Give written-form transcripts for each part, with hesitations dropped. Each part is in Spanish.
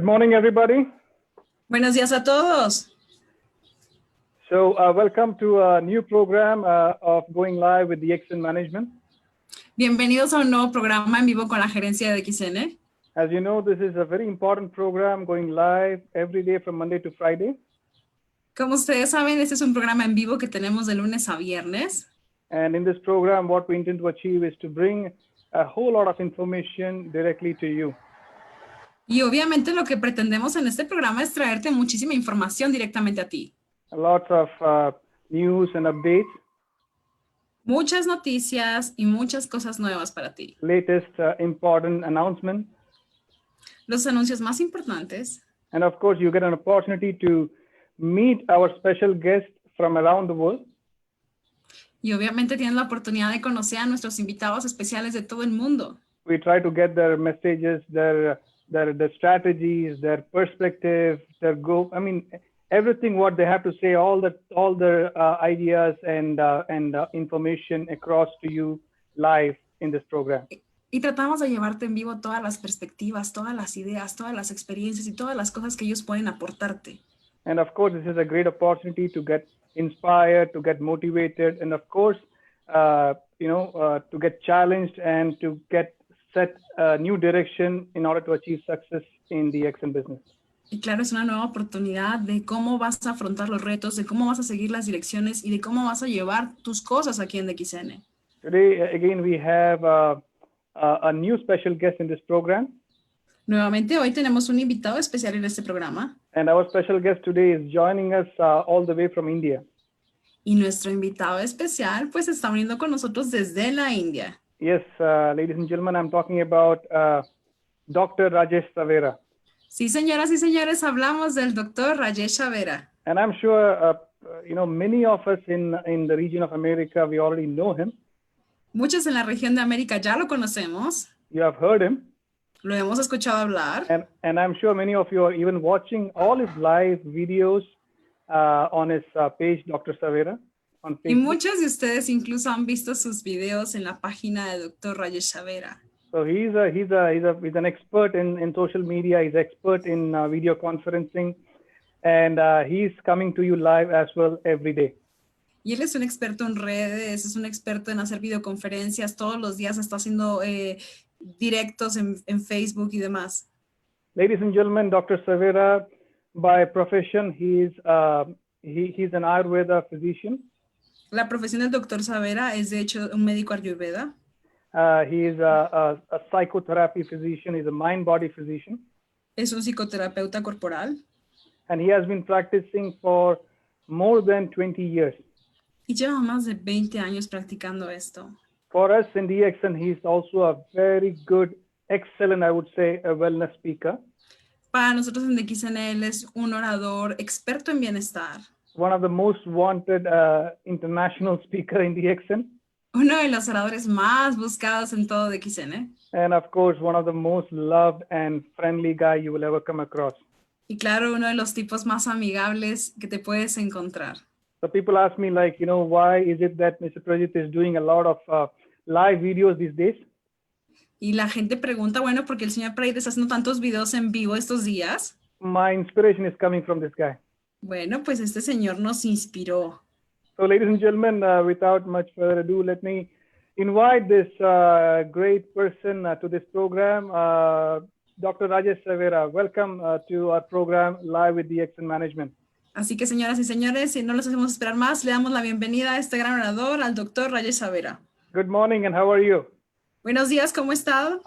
Good morning, everybody. Buenos días a todos. So welcome to a new program of Going Live with the XN Management. Bienvenidos a un nuevo programa en vivo con la gerencia de XN. As you know, this is a very important program going live every day from Monday to Friday. Como ustedes saben, este es un programa en vivo que tenemos de lunes a viernes. And in this program, what we intend to achieve is to bring a whole lot of information directly to you. Y obviamente lo que pretendemos en este programa es traerte muchísima información directamente a ti. Lots of news and updates. Muchas noticias y muchas cosas nuevas para ti. Latest important announcements. Los anuncios más importantes. And of course, you get an opportunity to meet our special guests from around the world. Y obviamente tienen la oportunidad de conocer a nuestros invitados especiales de todo el mundo. We try to get their messages, their strategies, their perspective, their goal. I mean, everything what they have to say, all their ideas and information across to you live in this program. Y tratamos de llevarte en vivo todas las perspectivas, todas las ideas, todas las experiencias y todas las cosas que ellos pueden aportarte. And of course, this is a great opportunity to get inspired, to get motivated, and of course, to get challenged and to get set a new direction in order to achieve success in the XN business. Y claro, es una nueva oportunidad de cómo vas a afrontar los retos, de cómo vas a seguir las direcciones y de cómo vas a llevar tus cosas aquí en DXN. Today, again, we have a new special guest in this program. Nuevamente, hoy tenemos un invitado especial en este programa. And our special guest today is joining us all the way from India. Y nuestro invitado especial, pues, está uniendo con nosotros desde la India. Yes, ladies and gentlemen, I'm talking about Dr. Rajesh Savera. Sí, señoras y señores, hablamos del doctor Rajesh Savera. And I'm sure, many of us in the region of America, we already know him. Muchos en la región de América ya lo conocemos. You have heard him. Lo hemos escuchado hablar. And I'm sure many of you are even watching all his live videos on his page, Dr. Savera, on Facebook. Y muchos de ustedes incluso han visto sus videos en la página de Dr. Rajesh Savera. So he's an expert in social media. He's expert in video conferencing, and he's coming to you live as well every day. Y él es un experto en redes, es un experto en hacer videoconferencias. Todos los días está haciendo directos en Facebook y demás. Ladies and gentlemen, Dr. Savera, by profession, he's an Ayurveda physician. La profesión del doctor Savera es de hecho un médico ayurveda. He is a psychotherapy physician. He's a mind-body physician. Es un psicoterapeuta corporal. And he has been practicing for more than 20 years. Y lleva más de 20 años practicando esto. For us in DXN, he's also a very good, excellent, I would say, a wellness speaker. Para nosotros en DXN él es un orador experto en bienestar. One of the most wanted international speaker in DXN. Uno de los oradores más buscados en todo DXN. And of course, one of the most loved and friendly guy you will ever come across. Y claro, uno de los tipos más amigables que te puedes encontrar. So people ask me why is it that Mr. Prajit is doing a lot of live videos these days? Y la gente pregunta, bueno, ¿por qué el señor Prajit está haciendo tantos videos en vivo estos días? My inspiration is coming from this guy. Bueno, pues este señor nos inspiró. So ladies and gentlemen, without much further ado, let me invite this great person to this program, Dr. Rajesh Savera. Welcome to our program Live with the XN Management. Así que señoras y señores, si no los hacemos esperar más, le damos la bienvenida a este gran orador, al doctor Rajesh Savera. Good morning and how are you? Buenos días, ¿cómo está?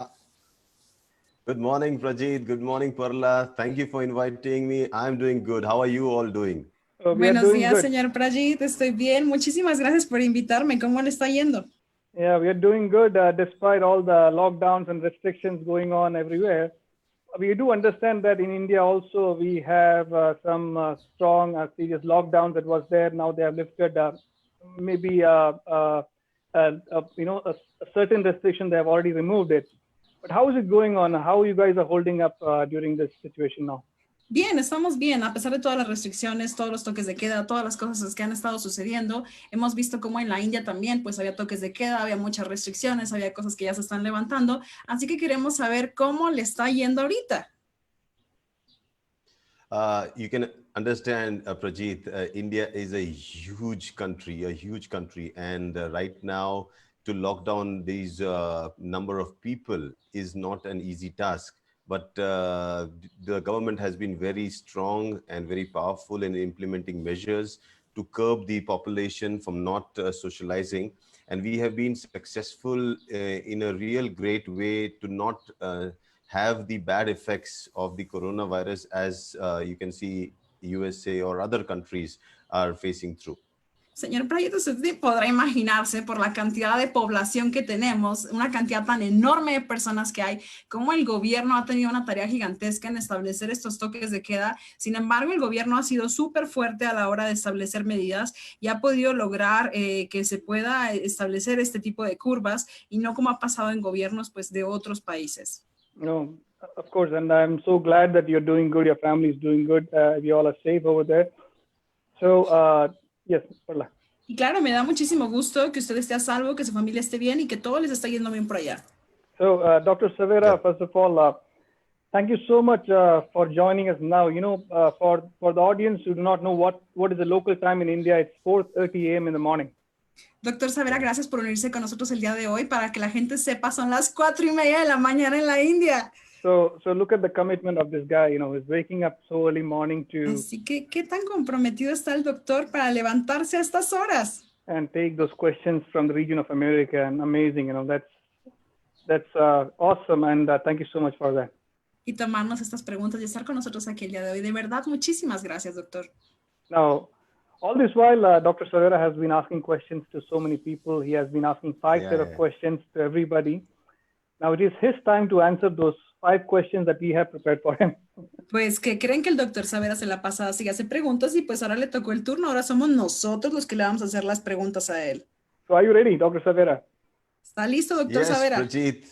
Good morning, Prajit. Good morning, Parla. Thank you for inviting me. I'm doing good. How are you all doing? Buenos días, señor Prajit. Estoy bien. Muchísimas gracias por invitarme. ¿Cómo le está yendo? Yeah, we are doing good despite all the lockdowns and restrictions going on everywhere. We do understand that in India also we have some strong, serious lockdowns that was there. Now they have lifted maybe a certain restriction. They have already removed it. But how is it going on? How you guys are holding up during this situation now? Bien, estamos bien, a pesar de todas las restricciones, todos los toques de queda, todas las cosas que han estado sucediendo. Hemos visto cómo en la India también, pues había toques de queda, había muchas restricciones, había cosas que ya se están levantando. Así que queremos saber cómo le está yendo ahorita. You can understand, Prajit, India is a huge country. And right now, to lock down these number of people is not an easy task. But the government has been very strong and very powerful in implementing measures to curb the population from not socializing. And we have been successful in a real great way to not have the bad effects of the coronavirus as you can see USA or other countries are facing through. Señor Prayito, usted podrá imaginarse por la cantidad de población que tenemos, una cantidad tan enorme de personas que hay, como el gobierno ha tenido una tarea gigantesca en establecer estos toques de queda. Sin embargo, el gobierno ha sido súper fuerte a la hora de establecer medidas y ha podido lograr que se pueda establecer este tipo de curvas y no como ha pasado en gobiernos pues, de otros países. No, of course, and I'm so glad that you're doing good. Your family is doing good. You all are safe over there. So, yes, hola. Y claro, me da muchísimo gusto que usted esté a salvo, que su familia esté bien y que todo les está yendo bien por allá. So, Dr. Savera, Yeah. first of all, thank you so much for joining us now. You know, for the audience who do not know what is the local time in India, it's 4:30 a.m. in the morning. Doctor Savera, gracias por unirse con nosotros el día de hoy. Para que la gente sepa, son las 4:30 de la mañana en la India. So look at the commitment of this guy. You know, he's waking up so early morning to Así que, ¿qué tan comprometido está el doctor para levantarse a estas horas? and take those questions from the region of America. And amazing, you know, that's awesome. And thank you so much for that. Y tomarnos estas preguntas y estar con nosotros aquí el día de hoy. De verdad, muchísimas gracias, doctor. Now, all this while, Dr. Savera has been asking questions to so many people. He has been asking five set of questions to everybody. Now it is his time to answer those 5 questions that we have prepared for him. Pues que creen que el doctor Savera se la pasa así, hace preguntas y pues ahora le tocó el turno. Ahora somos nosotros los que le vamos a hacer las preguntas a él. So are you ready, Dr. Savera? ¿Está listo, doctor Yes, Savera? Prajit.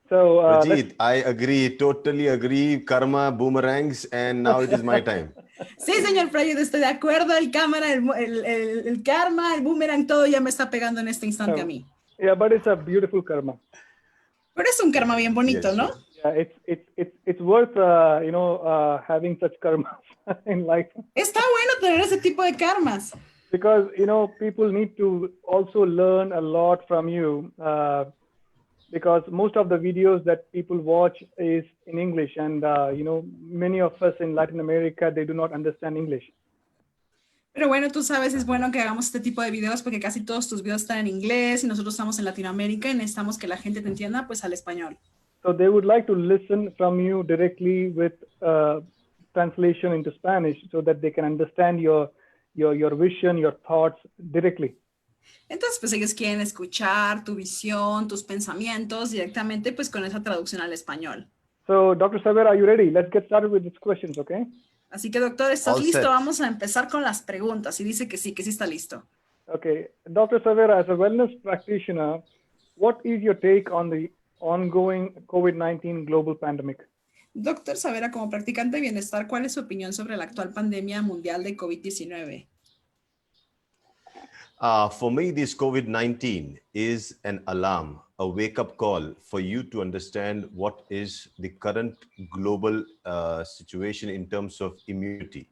So Prajit, I agree, totally agree. Karma, boomerangs, and now it is my time. Sí, señor Prayut, estoy de acuerdo. El cámara, el karma, el boomerang, todo ya me está pegando en este instante a mí. yeah, but it's a beautiful karma. Pero es un karma bien bonito, Yes, ¿no? sure. Yeah, it's worth having such karmas in life, Está bueno tener ese tipo de karmas. because people need to also learn a lot from you, because most of the videos that people watch is in English, and many of us in Latin America, they do not understand English. Pero bueno, tú sabes, es bueno que hagamos este tipo de videos porque casi todos tus videos están en inglés y nosotros estamos en Latinoamérica y necesitamos que la gente te entienda pues al español. So they would like to listen from you directly with translation into Spanish, so that they can understand your vision, your thoughts directly. Entonces, pues ellos quieren escuchar tu visión, tus pensamientos directamente pues con esa traducción al español. So, Dr. Savera, are you ready? Let's get started with these questions, okay? Así que, doctor, ¿estás All listo? set. Vamos a empezar con las preguntas. Y dice que sí está listo. Okay. Dr. Savera, as a wellness practitioner, what is your take on the ongoing COVID-19 global pandemic? Doctor Savera, como practicante de bienestar, ¿cuál es su opinión sobre la actual pandemia mundial de COVID-19? For me, this COVID-19 is an alarm, a wake-up call for you to understand what is the current global situation in terms of immunity.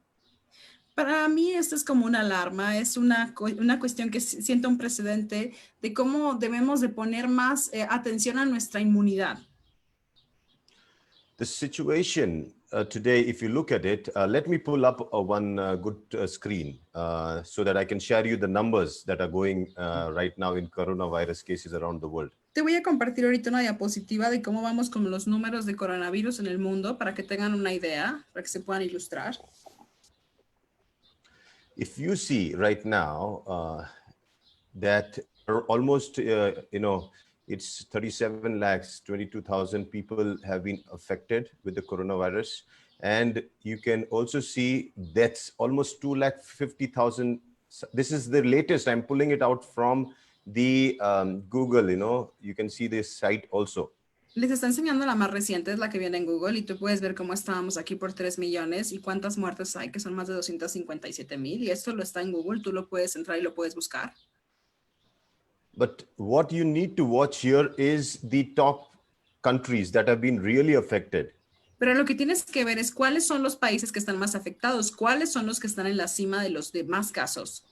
Para mí, esto es como una alarma, es una cuestión que sienta un precedente de cómo debemos de poner más atención a nuestra inmunidad. The situation today, if you look at it, let me pull up one good screen so that I can share you the numbers that are going right now in coronavirus cases around the world. Te voy a compartir ahorita una diapositiva de cómo vamos con los números de coronavirus en el mundo para que tengan una idea, para que se puedan ilustrar. If you see right now that almost, it's 37 lakhs, 22,000 people have been affected with the coronavirus. And you can also see deaths, almost 250,000. This is the latest. I'm pulling it out from the Google, you can see this site also. Les está enseñando la más reciente, es la que viene en Google, y tú puedes ver cómo estábamos aquí por 3 millones y cuántas muertes hay, que son más de 257,000. Y esto lo está en Google, tú lo puedes entrar y lo puedes buscar. But what you need to watch here is the top countries that have been really affected. Pero lo que tienes que ver es cuáles son los países que están más afectados, cuáles son los que están en la cima de los demás casos.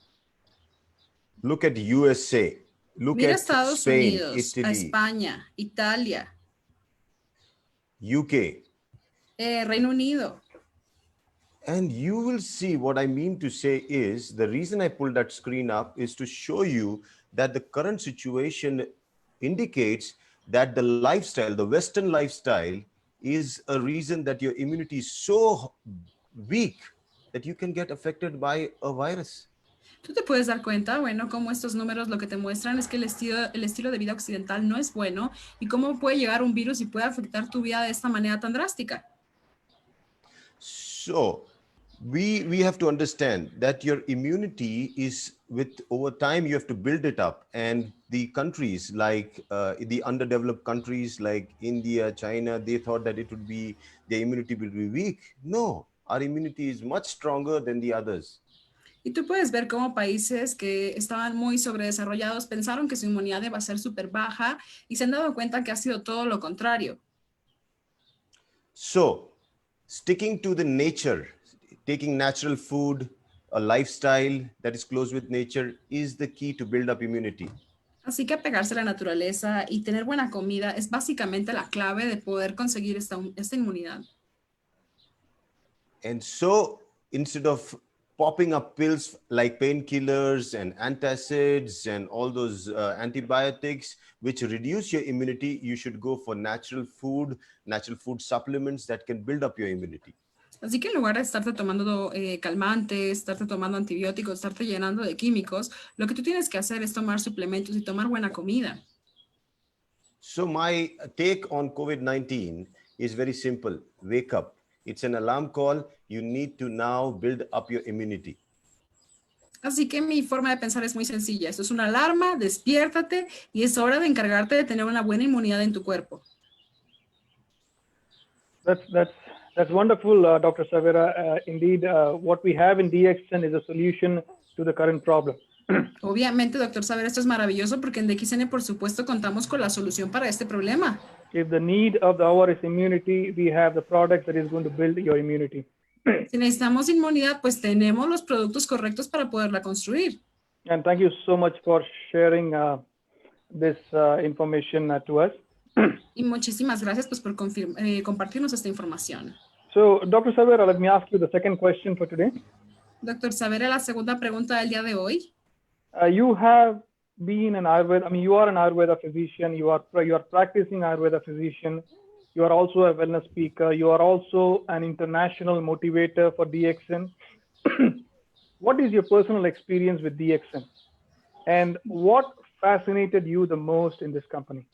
Look at USA. Look Mira a at Estados Spain, Unidos, a Italy, España, Italia, UK. Reino Unido. And you will see what I mean to say is the reason I pulled that screen up is to show you that the current situation indicates that the lifestyle, the Western lifestyle, is a reason that your immunity is so weak that you can get affected by a virus. Tú te puedes dar cuenta, bueno, cómo estos números lo que te muestran es que el estilo de vida occidental no es bueno y cómo puede llegar un virus y puede afectar tu vida de esta manera tan drástica. So we have to understand that your immunity is over time, you have to build it up. And the countries like the underdeveloped countries like India, China, they thought that it would be, their immunity will be weak. No, our immunity is much stronger than the others. Y tú puedes ver cómo países que estaban muy sobredesarrollados pensaron que su inmunidad iba a ser súper baja y se han dado cuenta que ha sido todo lo contrario. So, sticking to the nature, taking natural food, a lifestyle that is close with nature is the key to build up immunity. Así que apegarse a la naturaleza y tener buena comida es básicamente la clave de poder conseguir esta inmunidad. And so, instead of popping up pills like painkillers and antacids and all those antibiotics, which reduce your immunity, you should go for natural food supplements that can build up your immunity. Así que en lugar de estarte tomando calmantes, estarte tomando antibióticos, estarte llenando de químicos, lo que tú tienes que hacer es tomar suplementos y tomar buena comida. So my take on COVID-19 is very simple. Wake up. It's an alarm call. You need to now build up your immunity. Así que mi forma de pensar es muy sencilla. Esto es una alarma, despiértate y es hora de encargarte de tener una buena inmunidad en tu cuerpo. That's wonderful, Dr. Savera. Indeed, what we have in DXN is a solution to the current problem. Obviamente, doctor Savera, esto es maravilloso porque en DXN, por supuesto, contamos con la solución para este problema. If the need of the hour is immunity, we have the product that is going to build your immunity. Si necesitamos inmunidad, pues tenemos los productos correctos para poderla construir. And thank you so much for sharing this information to us. Y muchísimas gracias pues, por compartirnos esta información. So, Dr. Savera, let me ask you the second question for today. Doctor Savera, la segunda pregunta del día de hoy. You have been an Ayurveda, I mean, you are an Ayurveda physician, you are practicing Ayurveda physician, you are also a wellness speaker, you are also an international motivator for DXN. What is your personal experience with DXN? And what fascinated you the most in this company?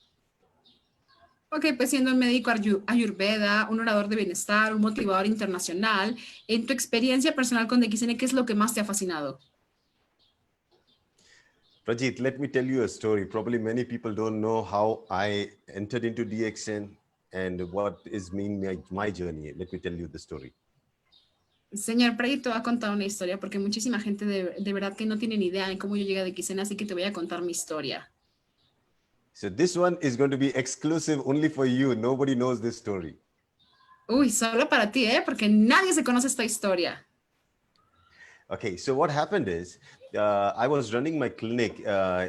Ok, pues siendo un médico ayurveda, un orador de bienestar, un motivador internacional, en tu experiencia personal con DXN, ¿qué es lo que más te ha fascinado? Rajit, let me tell you a story. Probably many people don't know how I entered into DXN and what is my journey. Let me tell you the story. Señor Prey, te voy a contar una historia porque muchísima gente de verdad que no tiene ni idea de cómo yo llegué a DXN, así que te voy a contar mi historia. So this one is going to be exclusive only for you. Nobody knows this story. Uy, solo para ti, porque nadie se conoce esta historia. Okay, so what happened is I was running my clinic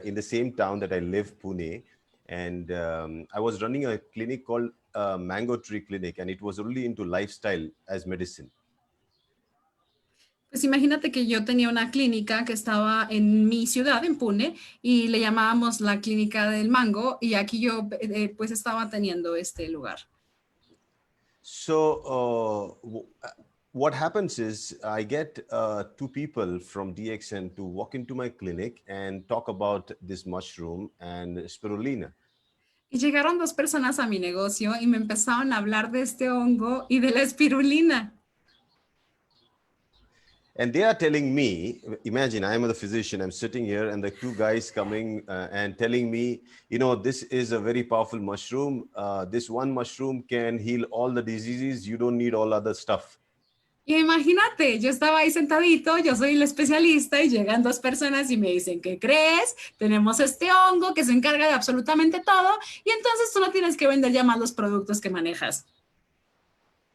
in the same town that I live, Pune, and I was running a clinic called Mango Tree Clinic, and it was only into lifestyle as medicine. Pues imagínate que yo tenía una clínica que estaba en mi ciudad, en Pune, y le llamábamos la clínica del mango, y aquí yo pues estaba teniendo este lugar. So what happens is I get two people from DXN to walk into my clinic and talk about this mushroom and spirulina. Y llegaron dos personas a mi negocio y me empezaron a hablar de este hongo y de la espirulina. And they are telling me, imagine I am the physician, I'm sitting here and the two guys coming and telling me, you know, this is a very powerful mushroom. This one mushroom can heal all the diseases. You don't need all other stuff. Y imagínate, yo estaba ahí sentadito, yo soy el especialista y llegan dos personas y me dicen, ¿qué crees? Tenemos este hongo que se encarga de absolutamente todo y entonces tú no tienes que vender ya más los productos que manejas.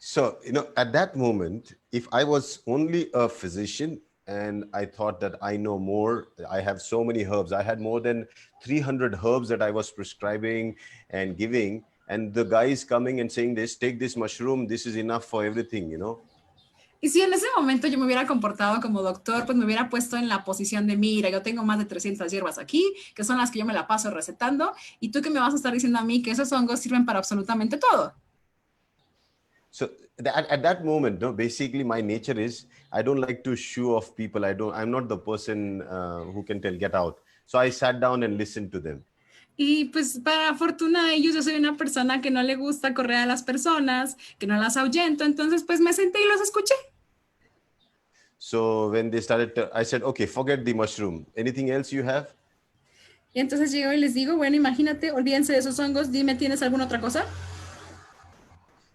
So, at that moment, if I was only a physician and I thought that I know more, I have so many herbs. I had more than 300 herbs that I was prescribing and giving. And the guy is coming and saying this, take this mushroom, this is enough for everything. Y si en ese momento yo me hubiera comportado como doctor, pues me hubiera puesto en la posición de, mira, yo tengo más de 300 hierbas aquí, que son las que yo me la paso recetando, y tú que me vas a estar diciendo a mí que esos hongos sirven para absolutamente todo. So at that moment, basically my nature is, I don't like to show off people. I'm not the person who can tell, get out. So I sat down and listened to them. Y pues para fortuna de ellos, yo soy una persona que no le gusta correr a las personas, que no las ahuyento, entonces pues me senté y los escuché. So when they started, I said, okay, forget the mushroom. Anything else you have? Y entonces llego y les digo, bueno, imagínate, olvídense de esos hongos, dime, ¿tienes alguna otra cosa?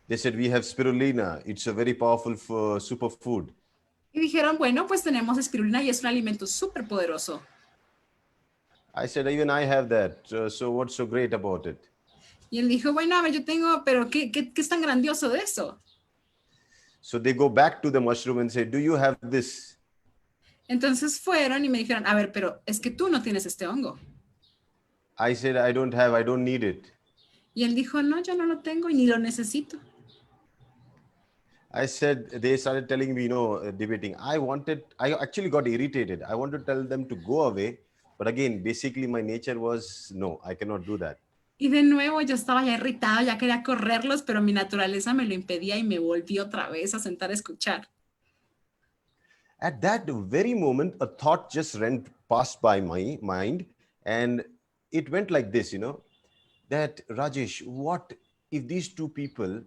They said, we have spirulina. It's a very powerful superfood. Y dijeron, bueno, pues tenemos espirulina y es un alimento súper poderoso. I said, even I have that. So what's so great about it? Y él dijo, bueno, a ver, yo tengo, pero ¿qué es tan grandioso de eso? So they go back to the mushroom and say, do you have this? Entonces fueron y me dijeron, a ver, pero es que tú no tienes este hongo. I said, I don't need it. Y él dijo, no, yo no lo tengo y ni lo necesito. I said, they started telling me, debating. I actually got irritated. I wanted to tell them to go away. But again, basically my nature was, no, I cannot do that. Y de nuevo yo estaba ya irritado, ya quería correrlos, pero mi naturaleza me lo impedía y me volví otra vez a sentar a escuchar. At that very moment, a thought just passed by my mind, and it went like this, that Rajesh, what if these two people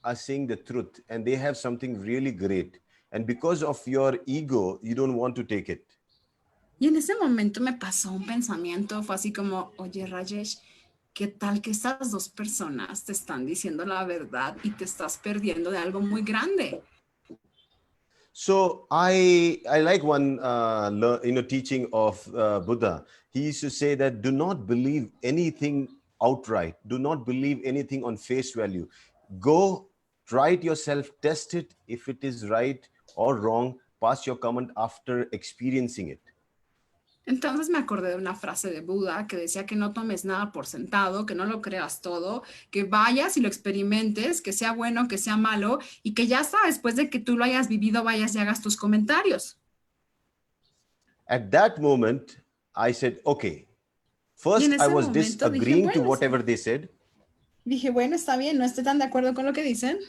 are saying the truth and they have something really great, and because of your ego, you don't want to take it? Y en ese momento me pasó un pensamiento, fue así como, oye Rajesh, ¿qué tal que estas dos personas te están diciendo la verdad y te estás perdiendo de algo muy grande? So I like one teaching of Buddha. He used to say that do not believe anything outright. Do not believe anything on face value. Go try it yourself, test it. If it is right or wrong, pass your comment after experiencing it. Entonces me acordé de una frase de Buda que decía que no tomes nada por sentado, que no lo creas todo, que vayas y lo experimentes, que sea bueno, que sea malo, y que ya hasta después de que tú lo hayas vivido, vayas y hagas tus comentarios. At that moment, I said, okay, first I was disagreeing to whatever they said. Dije, bueno, está bien, no estoy tan de acuerdo con lo que dicen.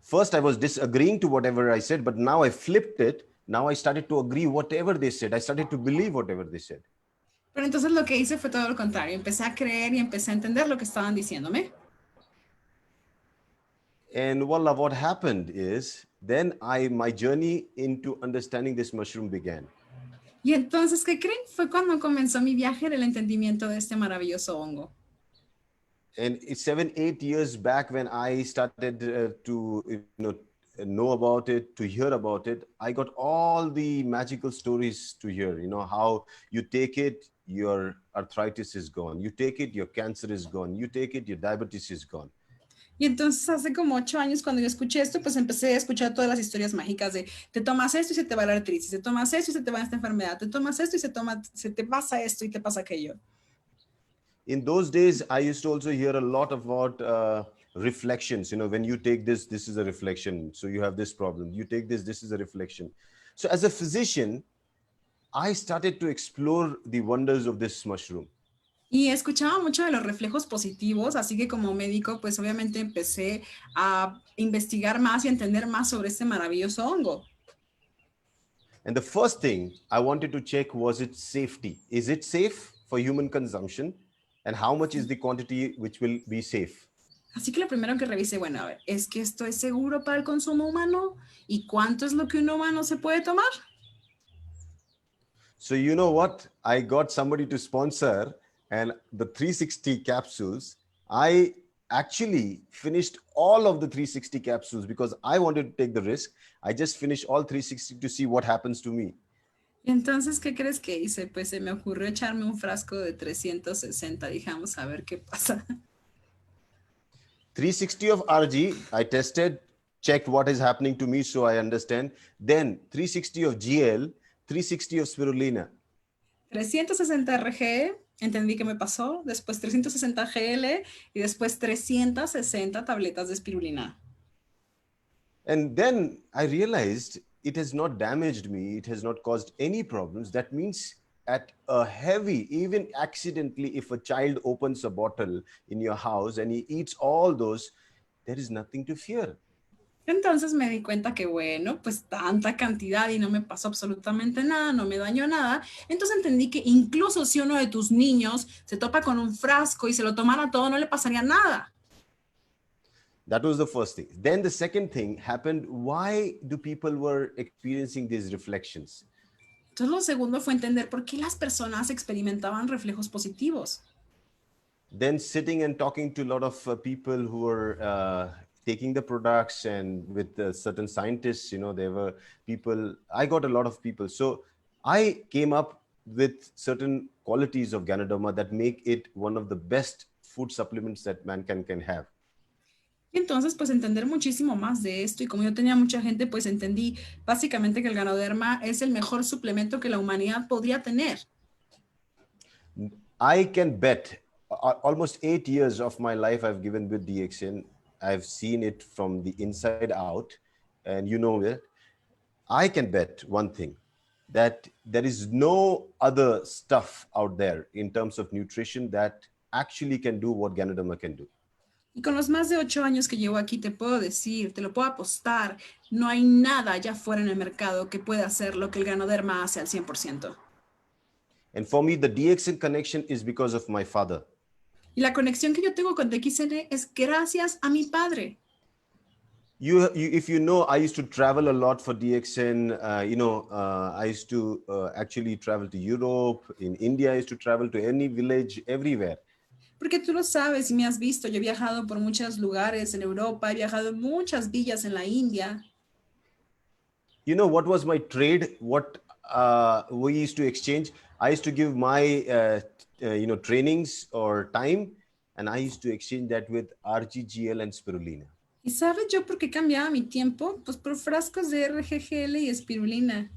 First I was disagreeing to whatever I said, but now I flipped it. Now I started to agree whatever they said. I started to believe whatever they said. Pero entonces lo que hice fue todo lo contrario. Empecé a creer y empecé a entender lo que estaban diciéndome. And voila, what happened is, then my journey into understanding this mushroom began. Y entonces, ¿qué creen? Fue cuando comenzó mi viaje del entendimiento de este maravilloso hongo. And it's 7-8 years back when I started to know about it, to hear about it, I got all the magical stories to hear, how you take it, your arthritis is gone. You take it, your cancer is gone. You take it, your diabetes is gone. Y entonces hace como 8 años cuando yo escuché esto, pues empecé a escuchar todas las historias mágicas de te tomas esto y se te va la artritis, te tomas esto y se te va esta enfermedad, te tomas esto y se te pasa esto y te pasa aquello. In those days, I used to also hear a lot about reflections. When you take this is a reflection. So you have this problem. You take this is a reflection. So as a physician, I started to explore the wonders of this mushroom. Y escuchaba mucho de los reflejos positivos, así que como médico, pues obviamente empecé a investigar más y entender más sobre este maravilloso hongo. And the first thing I wanted to check was its safety. Is it safe for human consumption? And how much is the quantity which will be safe? Así que lo primero que revisé, bueno, a ver, ¿es que esto es seguro para el consumo humano? ¿Y cuánto es lo que un humano se puede tomar? So you know what? I got somebody to sponsor, and the 360 capsules, I actually finished all of the 360 capsules because I wanted to take the risk. I just finished all 360 to see what happens to me. Y entonces, ¿qué crees que hice? Pues se me ocurrió echarme un frasco de 360, dijamos, a ver qué pasa. 360 of RG, I tested, checked what is happening to me so I understand. Then 360 of GL, 360 of spirulina. 360 RG, entendí qué me pasó, después 360 GL y después 360 tabletas de espirulina. And then I realized it has not damaged me. It has not caused any problems. That means at a heavy, even accidentally, if a child opens a bottle in your house and he eats all those, there is nothing to fear. Entonces me di cuenta que, bueno, pues tanta cantidad y no me pasó absolutamente nada, no me dañó nada. Entonces entendí que incluso si uno de tus niños se topa con un frasco y se lo tomara todo, no le pasaría nada. That was the first thing. Then the second thing happened. Why do people were experiencing these reflections? Entonces lo segundo fue entender por qué las personas experimentaban reflejos positivos. Then sitting and talking to a lot of people who were taking the products, and with certain scientists, you know, there were people, I got a lot of people. So I came up with certain qualities of Ganoderma that make it one of the best food supplements that mankind can have. Y entonces, pues entender muchísimo más de esto, y como yo tenía mucha gente, pues entendí básicamente que el Ganoderma es el mejor suplemento que la humanidad podría tener. I can bet almost 8 years of my life I've given with DXN. I've seen it from the inside out, and you know it. I can bet one thing, that there is no other stuff out there in terms of nutrition that actually can do what Ganoderma can do. Y con los más de 8 años que llevo aquí, te puedo decir, te lo puedo apostar, no hay nada allá afuera en el mercado que pueda hacer lo que el Ganoderma hace al 100%. And for me, the DXN connection is because of my father. Y la conexión que yo tengo con DXN es gracias a mi padre. If you know, I used to travel a lot for DXN. I used to actually travel to Europe. In India, I used to travel to any village, everywhere. Porque tú lo sabes y me has visto, yo he viajado por muchos lugares en Europa, he viajado en muchas villas en la India. You know what was my trade? What we used to exchange? I used to give my trainings or time, and I used to exchange that with RGGL and spirulina. ¿Y sabes yo por qué cambiaba mi tiempo? Pues por frascos de RGGL y espirulina.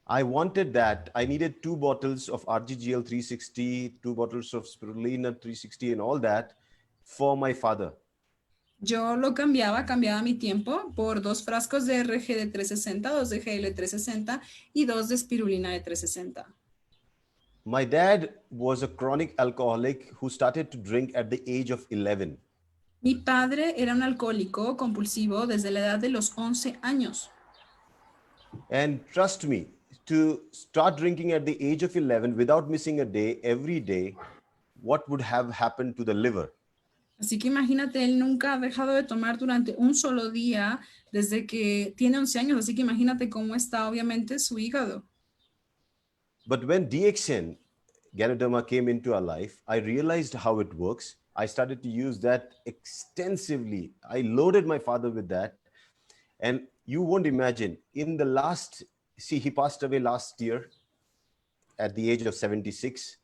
I wanted that. I needed 2 bottles of RGGL 360, 2 bottles of spirulina 360 and all that for my father. Yo lo cambiaba mi tiempo por 2 frascos de RG de 360, 2 de GL 360 y 2 de espirulina de 360. My dad was a chronic alcoholic who started to drink at the age of 11. Mi padre era un alcohólico compulsivo desde la edad de los 11 años. And trust me, to start drinking at the age of 11 without missing a day, every day, what would have happened to the liver? Así que imagínate, él nunca ha dejado de tomar durante un solo día desde que tiene 11 años. Así que imagínate cómo está obviamente su hígado. But when DXN, Ganoderma, came into our life, I realized how it works. I started to use that extensively. I loaded my father with that. And you won't imagine, in the last, he passed away last year at the age of 76.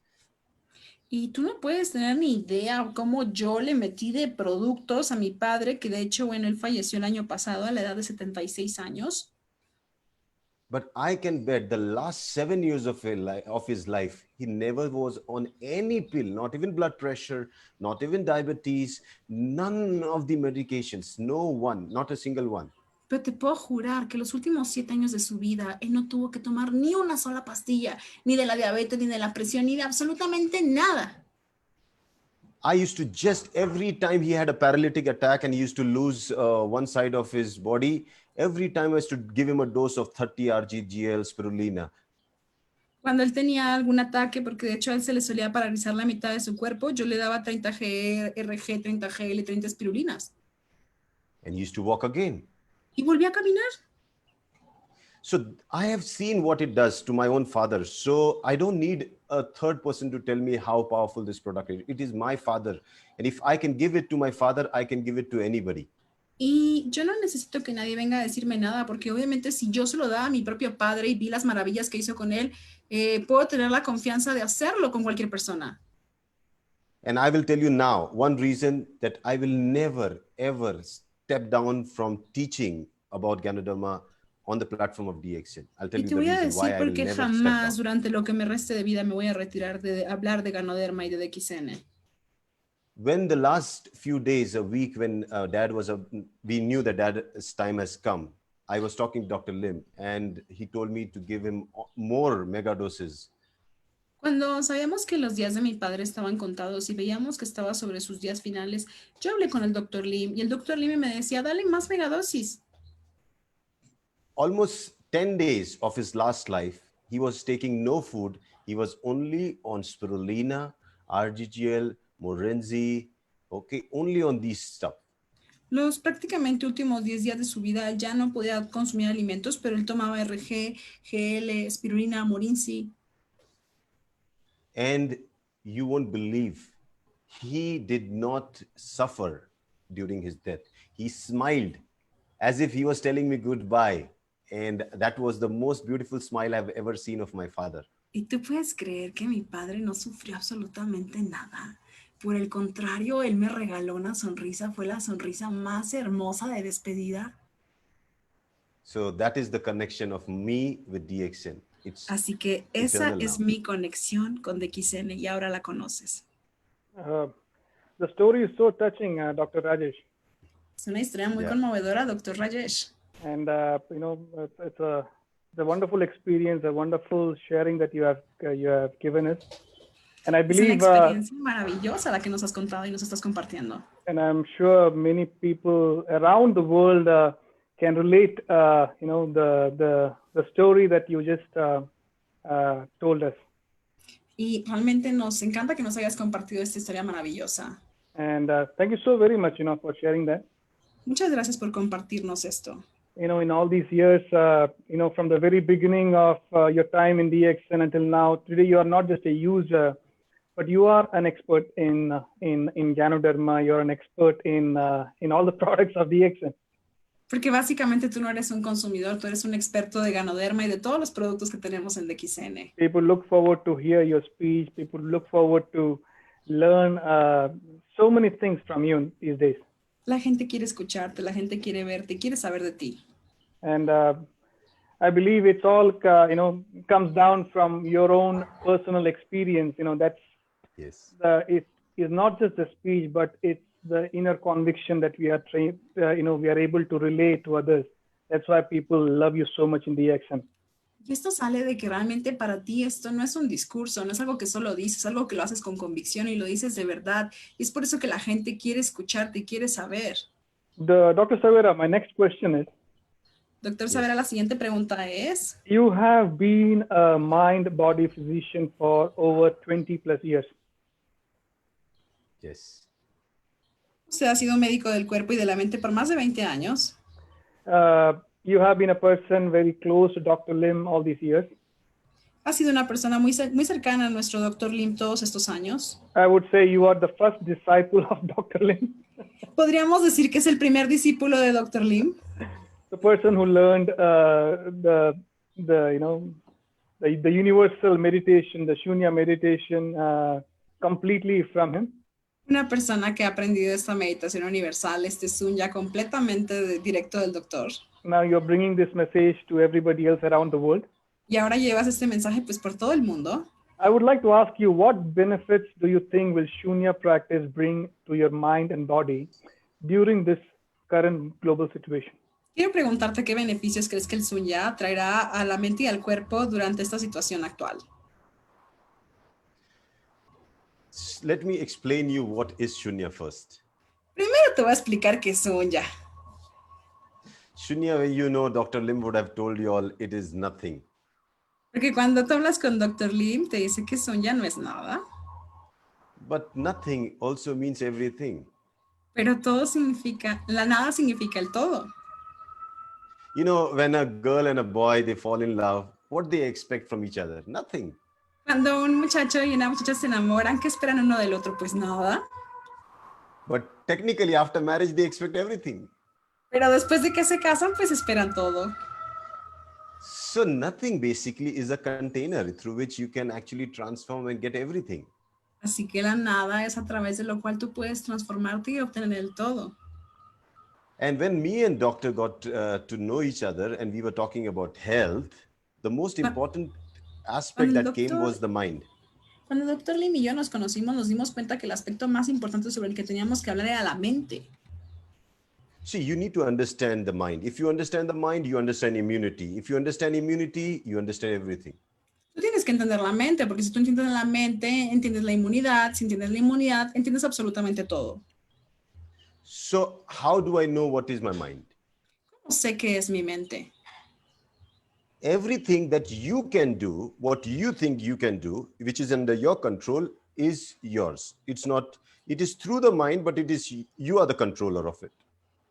Y tú no puedes tener ni idea cómo yo le metí de productos a mi padre, que de hecho, bueno, él falleció el año pasado a la edad de 76 años. But I can bet the last 7 years of his life, he never was on any pill, not even blood pressure, not even diabetes, none of the medications, no one, not a single one. Pero te puedo jurar que los últimos 7 años de su vida, él no tuvo que tomar ni una sola pastilla, ni de la diabetes, ni de la presión, ni de absolutamente nada. I used to just, every time he had a paralytic attack and he used to lose one side of his body, every time I used to give him a dose of 30 RGGL spirulina. Cuando él tenía algún ataque, porque de hecho a él se le solía paralizar la mitad de su cuerpo, yo le daba 30 RG, 30 GL, 30 espirulinas. And he used to walk again. Y volví a caminar. So I have seen what it does to my own father. So I don't need a third person to tell me how powerful this product is. It is my father. And if I can give it to my father, I can give it to anybody. Y yo no necesito que nadie venga a decirme nada, porque obviamente si yo se lo daba a mi propio padre y vi las maravillas que hizo con él, puedo tener la confianza de hacerlo con cualquier persona. And I will tell you now, one reason that I will never, ever step down from teaching about Ganoderma on the platform of DXN. I'll tell Y you te the voy a reason why decir I por will qué never step jamás down. durante lo que me reste de vida me voy a retirar de hablar de Ganoderma y de DXN. When the last few days, a week, when we knew that Dad's time has come, I was talking to Dr. Lim and he told me to give him more mega doses. Cuando sabíamos que los días de mi padre estaban contados y veíamos que estaba sobre sus días finales, yo hablé con el Dr. Lim y el Dr. Lim me decía, dale más megadosis. Almost 10 days of his last life, he was taking no food. He was only on spirulina, RGGL, Morenzi, okay, only on these stuff. Los prácticamente últimos 10 días de su vida él ya no podía consumir alimentos, pero él tomaba RG, GL, espirulina, Morinzi. And you won't believe, he did not suffer during his death. He smiled as if he was telling me goodbye. And that was the most beautiful smile I've ever seen of my father. ¿Y tú puedes creer que mi padre no sufrió absolutamente nada? Por el contrario, él me regaló una sonrisa, fue la sonrisa más hermosa de despedida. So that is the connection of me with DXN. It's Así que esa eternal es now. mi conexión con DXN y ahora la conoces. The story is so touching, Dr. Rajesh. Es una historia muy Yeah. conmovedora, Dr. Rajesh. And it's a wonderful experience, a wonderful sharing that you have given us. And I Es una believe, experiencia maravillosa la que nos has contado y nos estás compartiendo. and I'm sure many people around the world can relate, the story that you just told us. Y realmente nos encanta que nos hayas compartido esta historia maravillosa. And thank you so very much, for sharing that. Muchas gracias por compartirnos esto. In all these years, from the very beginning of your time in DXN until now, today you are not just a user, but you are an expert in Ganoderma. You're an expert in all the products of DXN. Porque básicamente tú no eres un consumidor, tú eres un experto de Ganoderma y de todos los productos que tenemos en DXN. People look forward to hear your speech. People look forward to learn so many things from you these days. La gente quiere escucharte, la gente quiere verte, quiere saber de ti. And I believe it's all, comes down from your own personal experience. That's Yes. it is not just the speech, but it's the inner conviction that we are we are able to relate to others. That's why people love you so much in DXN. Y esto sale de que realmente para ti esto no es un discurso, no es algo que solo dices, es algo que lo haces con convicción y lo dices de verdad. Y es por eso que la gente quiere escucharte y quiere saber. Dr. Savera, my next question is, Doctor Savera, la siguiente pregunta es, you have been a mind-body physician for over 20 plus years. Yes. usted ha sido médico del cuerpo y de la mente por más de 20 años. You have been a person very close to Dr. Lim all these years. Ha sido una persona muy cercana a nuestro Dr. Lim todos estos años. I would say you are the first disciple of Dr. Lim. Podríamos decir que es el primer discípulo de Dr. Lim. The person who learned the universal meditation, the Shunya meditation, completely from him. Una persona que ha aprendido esta meditación universal, este sunya completamente directo del doctor. Now you're bringing this message to everybody else around the world. Y ahora llevas este mensaje pues por todo el mundo. I would like to ask you, what benefits do you think will Shunya practice bring to your mind and body during this current global situation? Quiero preguntarte qué beneficios crees que el sunya traerá a la mente y al cuerpo durante esta situación actual. Let me explain you what is Shunya first. Primero te voy a explicar qué es sunya. Shunya, you know, Dr. Lim would have told you all, it is nothing. Porque cuando tú hablas con Dr. Lim, te dice que sunya no es nada. But nothing also means everything. Pero todo significa, la nada significa el todo. You know, when a girl and a boy, they fall in love, what they expect from each other? Nothing. Cuando un muchacho y una muchacha se enamoran, ¿qué esperan uno del otro? Pues nada. But technically, after marriage, they expect everything. Pero después de que se casan, pues esperan todo. So nothing basically is a container through which you can actually transform and get everything. Así que la nada es a través de lo cual tú puedes transformarte y obtener el todo. And when me and doctor got to know each other and we were talking about health, the most important aspect that came was the mind. Cuando el doctor Lim y yo nos conocimos, nos dimos cuenta que el aspecto más importante sobre el que teníamos que hablar era la mente. See, you need to understand the mind. If you understand the mind, you understand immunity. If you understand immunity, you understand everything. Tú tienes que entender la mente, porque si tú entiendes la mente, entiendes la inmunidad. Si entiendes la inmunidad, entiendes absolutamente todo. So how do I know what is my mind? ¿Cómo sé qué es mi mente? Everything that you can do, what you think you can do, which is under your control, is yours. It's not, it is through the mind, but it is, you are the controller of it.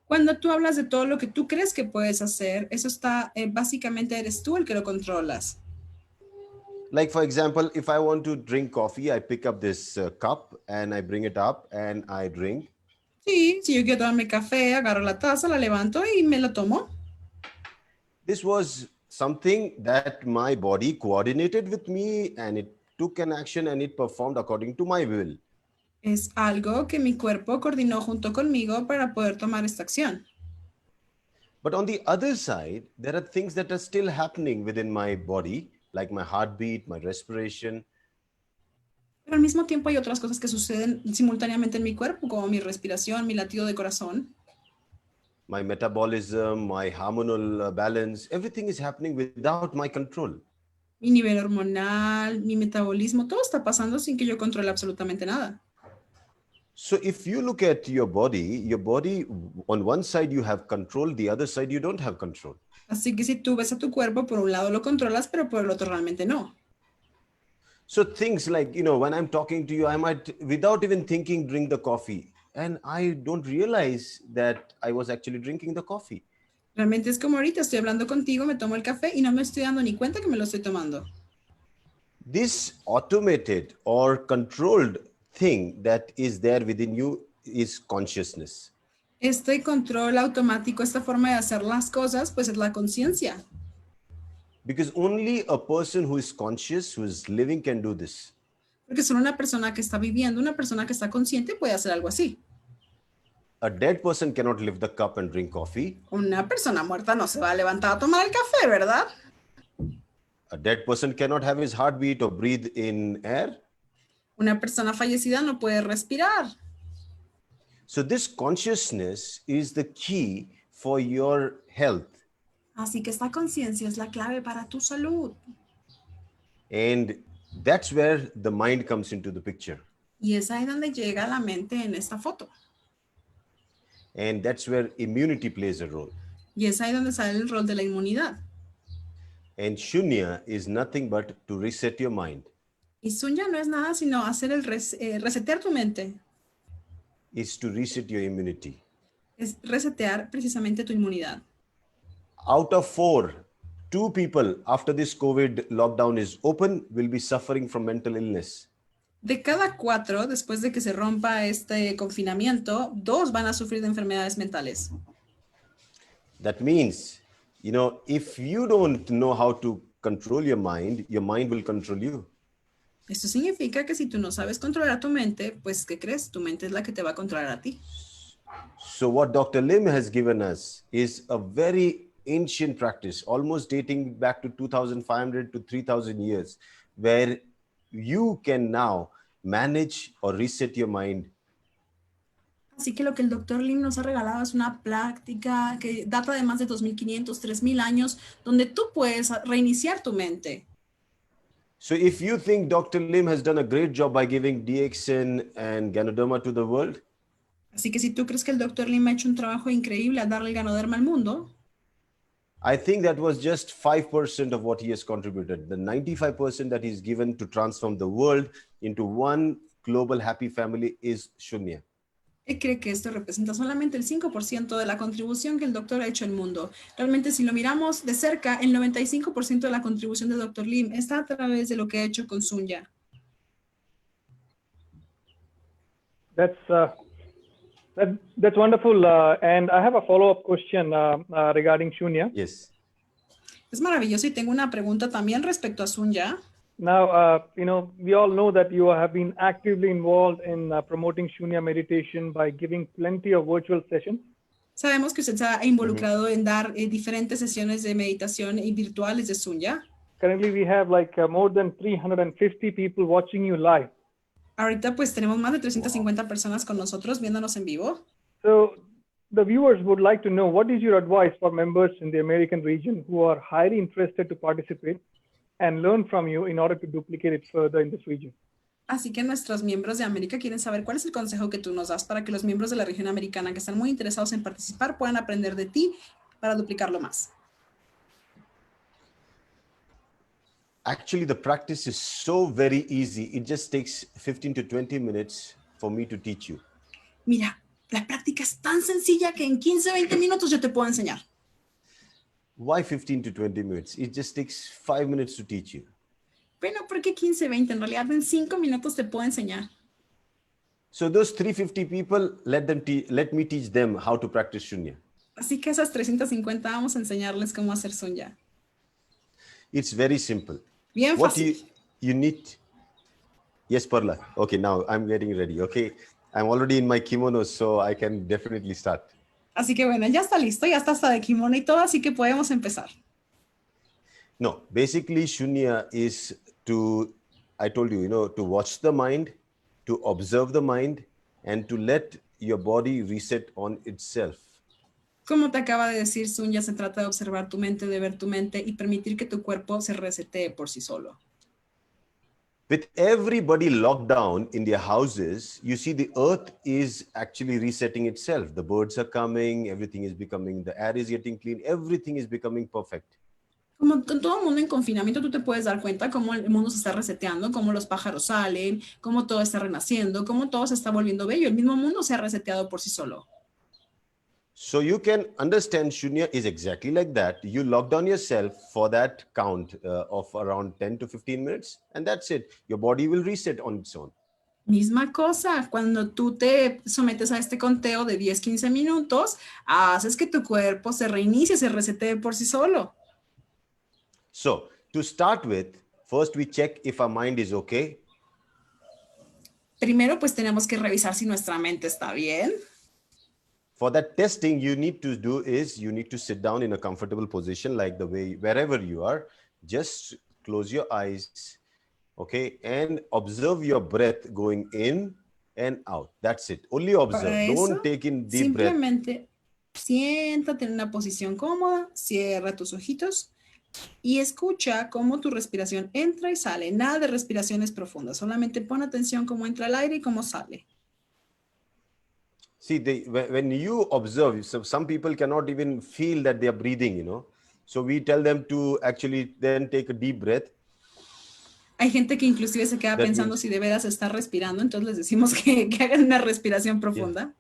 Cuando tú hablas de todo lo que tú crees que puedes hacer, eso está, básicamente eres tú el que lo controlas. Like, for example, if I want to drink coffee, I pick up this cup and I bring it up and I drink. Sí, si yo quiero tomarme café, agarro la taza, la levanto y me la tomo. This was something that my body coordinated with me and it took an action and it performed according to my will. Es algo que mi cuerpo coordinó junto conmigo para poder tomar esta acción. But on the other side, there are things that are still happening within my body, like my heartbeat, my respiration. Pero al mismo tiempo hay otras cosas que suceden simultáneamente en mi cuerpo, como mi respiración, mi latido de corazón. My metabolism, my hormonal balance, everything is happening without my control. Mi nivel hormonal, mi metabolismo, todo está pasando sin que yo controle absolutamente nada. So if you look at your body, on one side you have control, the other side you don't have control. Así que si tú ves a tu cuerpo, por un lado lo controlas, pero por el otro realmente no. So things like, when I'm talking to you, I might, without even thinking, drink the coffee. And I don't realize that I was actually drinking the coffee. Realmente es como ahorita estoy hablando contigo, me tomo el café y no me estoy dando ni cuenta que me lo estoy tomando. This automated or controlled thing that is there within you is consciousness. Este control automático, esta forma de hacer las cosas, pues es la conciencia. Because only a person who is conscious, who is living, can do this. Porque solo una persona que está viviendo, una persona que está consciente puede hacer algo así. A dead person cannot lift the cup and drink coffee. Una persona muerta no se va a levantar a tomar el café, ¿verdad? A dead person cannot have his heartbeat or breathe in air. Una persona fallecida no puede respirar. So this consciousness is the key for your health. Así que esta conciencia es la clave para tu salud. And that's where the mind comes into the picture. Y es ahí donde llega la mente en esta foto. And that's where immunity plays a role. Y es ahí donde sale el rol de la inmunidad. And shunya is nothing but to reset your mind. Y sunya no es nada sino hacer el resetear tu mente. Is to reset your immunity. Es resetear precisamente tu inmunidad. Out of 4, 2 people after this COVID lockdown is open will be suffering from mental illness. De cada 4, después de que se rompa este confinamiento, 2 van a sufrir de enfermedades mentales. That means, if you don't know how to control your mind will control you. Esto significa que si tú no sabes controlar tu mente, pues ¿qué crees? Tu mente es la que te va a controlar a ti. So what Dr. Lim has given us is a very ancient practice, almost dating back to 2,500 to 3,000 years, where you can now manage or reset your mind. Así que lo que el Dr. Lim nos ha regalado es una práctica que data de más de 2,500, 3,000 años, donde tú puedes reiniciar tu mente. So if you think Dr. Lim has done a great job by giving DXN and Ganoderma to the world, así que si tú crees que el Dr. Lim ha hecho un trabajo increíble al darle el Ganoderma al mundo, I think that was just 5% of what he has contributed. The 95% that he's given to transform the world into one global happy family is Shunya. Él cree que esto representa solamente el 5% de la contribución que el doctor ha hecho al mundo. Realmente, si lo miramos de cerca, el 95% de la contribución del Dr. Lim está a través de lo que ha hecho con Sunya. That's wonderful. And I have a follow-up question regarding Shunya. Yes. Es maravilloso y tengo una pregunta también respecto a Sunya. Now, we all know that you have been actively involved in promoting Shunya meditation by giving plenty of virtual sessions. Sabemos que usted se ha involucrado en dar diferentes sesiones de meditación virtuales de Shunya. Currently, we have like more than 350 people watching you live. Ahorita pues tenemos más de 350 personas con nosotros viéndonos en vivo. So the viewers would like to know, what is your advice for members in the American region who are highly interested to participate and learn from you in order to duplicate it further in this region? Así que nuestros miembros de América quieren saber cuál es el consejo que tú nos das para que los miembros de la región americana que están muy interesados en participar puedan aprender de ti para duplicarlo más. Actually, the practice is so very easy. It just takes 15 to 20 minutes for me to teach you. Mira, la práctica es tan sencilla que en 15 o 20 minutos yo te puedo enseñar. Why 15 to 20 minutes? It just takes 5 minutes to teach you. Bueno, ¿por qué 15, 20? En realidad en 5 minutos te puedo enseñar. So those 350 people, let me teach them how to practice Shunya. Así que esas 350 vamos a enseñarles cómo hacer Shunya. It's very simple. Bien What fácil. you need. Yes, Parla. Okay, now I'm getting ready. Okay, I'm already in my kimono, so I can definitely start. Así que bueno, ya está listo, ya está hasta de kimono y todo, así que podemos empezar. No, basically Shunya is to, I told you, to watch the mind, to observe the mind, and to let your body reset on itself. Como te acaba de decir, Shunya se trata de observar tu mente, de ver tu mente y permitir que tu cuerpo se resetee por sí solo. With everybody locked down in their houses, you see the earth is actually resetting itself. The birds are coming, everything is becoming, the air is getting clean, everything is becoming perfect. Como con todo el mundo en confinamiento, tú te puedes dar cuenta cómo el mundo se está reseteando, cómo los pájaros salen, cómo todo está renaciendo, cómo todo se está volviendo bello. El mismo mundo se ha reseteado por sí solo. So you can understand Shunya is exactly like that. You lock down yourself for that count of around 10 to 15 minutes, and that's it. Your body will reset on its own. Misma cosa, cuando tú te sometes a este conteo de 10, 15 minutos, haces que tu cuerpo se reinicie, se resetee por sí solo. So to start with, first we check if our mind is okay. Primero, pues tenemos que revisar si nuestra mente está bien. For that testing, you need to do is you need to sit down in a comfortable position, like the way, wherever you are, just close your eyes, okay, and observe your breath going in and out. That's it. Only observe. Para eso, Don't take in deep breath. simplemente siéntate en una posición cómoda, cierra tus ojitos y escucha cómo tu respiración entra y sale. Nada de respiraciones profundas, solamente pon atención cómo entra el aire y cómo sale. See, when you observe, so some people cannot even feel that they are breathing, So we tell them to actually then take a deep breath. Hay gente que inclusive se queda pensando si de veras está respirando, entonces les decimos que hagan una respiración profunda.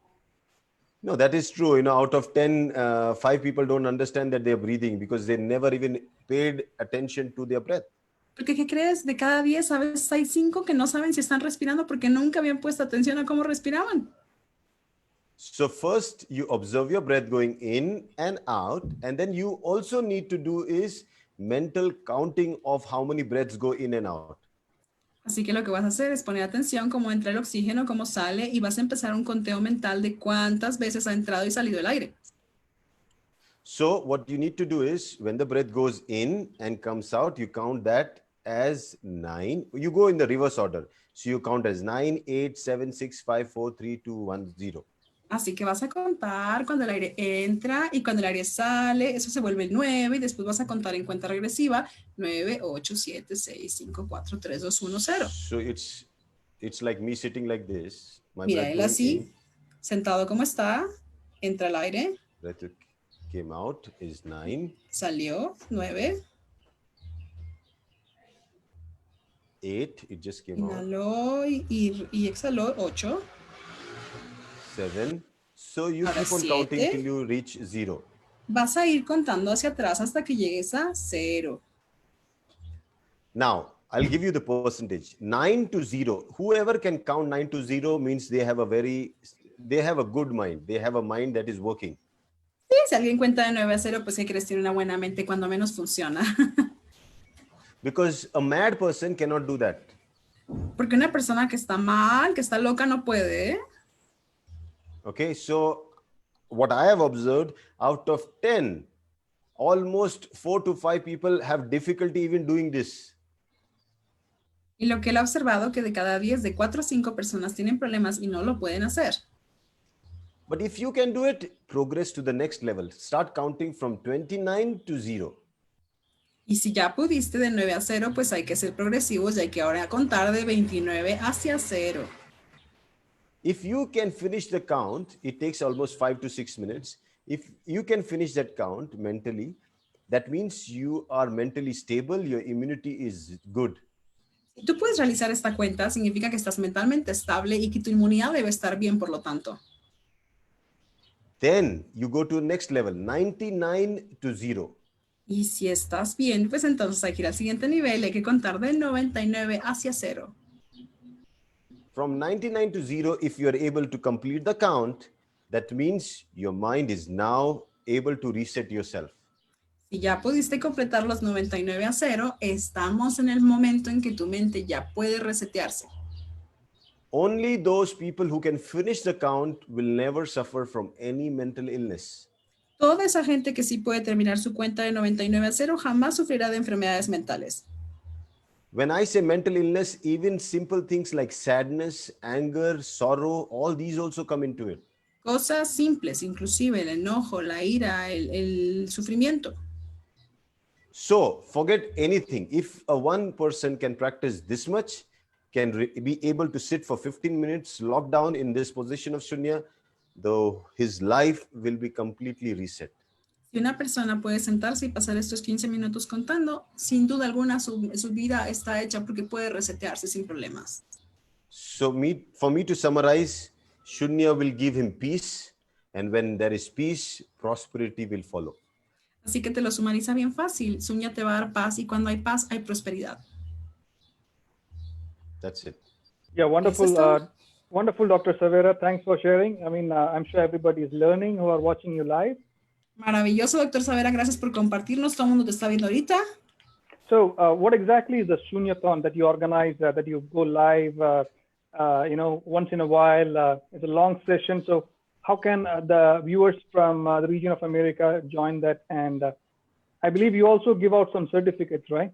No, that is true. Out of 10, 5 people don't understand that they're breathing because they never even paid attention to their breath. Porque, ¿qué crees? De cada 10, a veces hay 5 que no saben si están respirando porque nunca habían puesto atención a cómo respiraban. So first you observe your breath going in and out, and then you also need to do is mental counting of how many breaths go in and out. Así que lo que vas a hacer es poner atención cómo entra el oxígeno, cómo sale, y vas a empezar un conteo mental de cuántas veces ha entrado y salido el aire. So what you need to do is when the breath goes in and comes out, you count that as 9. You go in the reverse order. So you count as 9, 8, 7, 6, 5, 4, 3, 2, 1, 0. Así que vas a contar cuando el aire entra y cuando el aire sale, eso se vuelve el 9 y después vas a contar en cuenta regresiva 9, 8, 7, 6, 5, 4, 3, 2, 1, 0. So it's like me sitting like this. Mira, él así, sentado como está, entra el aire. Breath came out is 9. Salió 9. 8, it just came out. Inhaló y exhaló 8. 7. So you Ahora keep on 7. counting till you reach 0. Vas a ir contando hacia atrás hasta que llegues a 0. Now, I'll give you the percentage. 9 to 0. Whoever can count 9 to 0 means they have a good mind. They have a mind that is working. Sí, si alguien cuenta de 9 a 0, pues ¿qué crees? Tiene una buena mente, cuando menos funciona. Because a mad person cannot do that. Porque una persona que está mal, que está loca, no puede. Okay, so what I have observed, out of 10, almost 4 to 5 people have difficulty even doing this. Y lo que él ha observado, que de cada 10, de 4 o 5 personas tienen problemas y no lo pueden hacer. But if you can do it, progress to the next level. Start counting from 29 to 0. Y si ya pudiste de 9 a 0, pues hay que ser progresivos y hay que ahora contar de 29 hacia 0. If you can finish the count, it takes almost 5 to 6 minutes. If you can finish that count mentally, that means you are mentally stable, your immunity is good. Si tú puedes realizar esta cuenta, significa que estás mentalmente estable y que tu inmunidad debe estar bien, por lo tanto. Then you go to the next level, 99 to 0. Y si estás bien, pues entonces hay que ir al siguiente nivel, hay que contar de 99 hacia 0. From 99 to 0, if you are able to complete the count, that means your mind is now able to reset yourself. Si ya pudiste completar los 99 a 0, estamos en el momento en que tu mente ya puede resetearse. Only those people who can finish the count will never suffer from any mental illness. Toda esa gente que sí puede terminar su cuenta de 99 a 0 jamás sufrirá de enfermedades mentales. When I say mental illness, even simple things like sadness, anger, sorrow, all these also come into it. Cosas simples, inclusive el enojo, la ira, el sufrimiento. So forget anything. If a one person can practice this much, can be able to sit for 15 minutes locked down in this position of shunya, though his life will be completely reset. Si una persona puede sentarse y pasar estos 15 minutos contando, sin duda alguna su vida está hecha porque puede resetearse sin problemas. So for me to summarize, shunya will give him peace, and when there is peace, prosperity will follow. Así que te lo sumariza bien fácil. Shunya te va a dar paz y cuando hay paz, hay prosperidad. That's it. Yeah, wonderful, wonderful, Dr. Savera. Thanks for sharing. I mean, I'm sure everybody is learning who are watching you live. Maravilloso, Dr. Savera. Gracias por compartirnos. Todo el mundo te está viendo ahorita. So, what exactly is the Shunyathon that you organize, that you go live, once in a while? It's a long session. So, how can the viewers from the region of America join that? And I believe you also give out some certificates, right?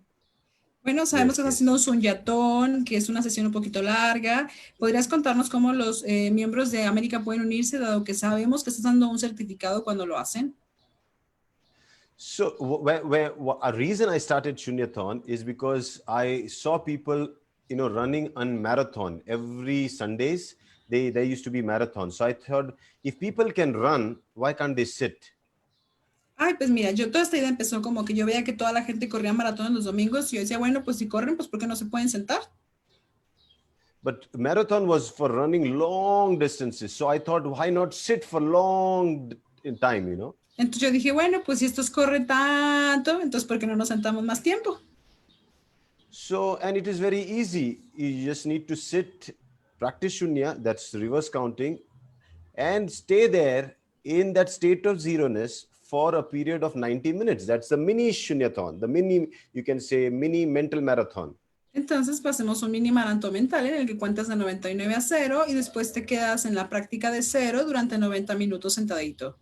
Bueno, sabemos que estás haciendo un Shunyathon, que es una sesión un poquito larga. ¿Podrías contarnos cómo los miembros de América pueden unirse, dado que sabemos que estás dando un certificado cuando lo hacen? So a reason I started Shunyathon is because I saw people, running on marathon every Sundays. There used to be marathon. So I thought, if people can run, why can't they sit? Ay, pues mira, toda esta idea empezó como que yo veía que toda la gente corría maratón los domingos y yo decía, bueno, pues si corren, pues ¿por qué no se pueden sentar? But marathon was for running long distances. So I thought, why not sit for long time, Entonces yo dije, bueno, pues si estos corren tanto, entonces ¿por qué no nos sentamos más tiempo? So, and it is very easy. You just need to sit, practice shunya, that's reverse counting, and stay there in that state of zeroness for a period of 90 minutes. That's the mini Shunyathon, the mini, you can say, mini mental marathon. Entonces pasemos un mini maratón mental en el que cuentas de 99 a 0 y después te quedas en la práctica de 0 durante 90 minutos sentadito.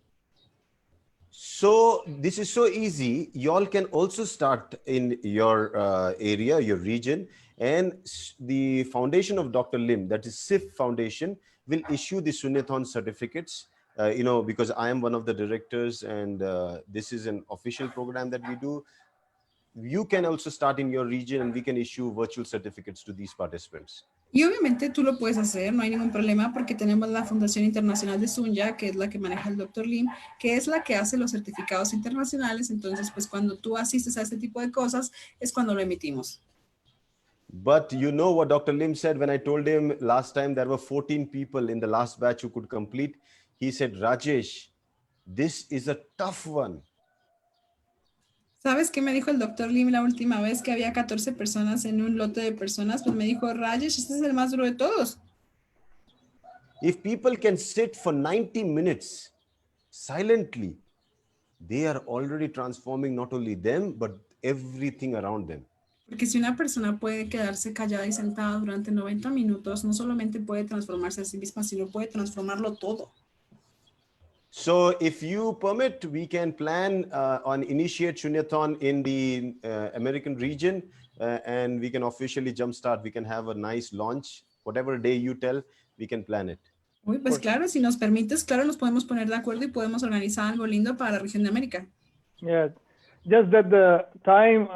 So this is so easy. Y'all can also start in your area, your region, and the foundation of Dr. Lim, that is SIF Foundation, will issue the Shunyathon certificates. Because I am one of the directors, and this is an official program that we do. You can also start in your region, and we can issue virtual certificates to these participants. Y obviamente tú lo puedes hacer, no hay ningún problema porque tenemos la Fundación Internacional de Shunya, que es la que maneja el Dr. Lim, que es la que hace los certificados internacionales. Entonces, pues cuando tú asistes a este tipo de cosas, es cuando lo emitimos. But you know what Dr. Lim said when I told him last time there were 14 people in the last batch who could complete. He said, Rajesh, this is a tough one. ¿Sabes qué me dijo el Dr. Lim la última vez que había 14 personas en un lote de personas? Pues me dijo, Rajesh, este es el más duro de todos. If people can sit for 90 minutes silently, they are already transforming not only them, but everything around them. Porque si una persona puede quedarse callada y sentada durante 90 minutos, no solamente puede transformarse a sí misma, sino puede transformarlo todo. So if you permit, we can plan on initiate Shunyathon in the American region and we can officially jumpstart. We can have a nice launch. Whatever day you tell, we can plan it. Uy, pues claro, si nos permites, claro, nos podemos poner de acuerdo y podemos organizar algo lindo para la región de América. Yeah, just that the time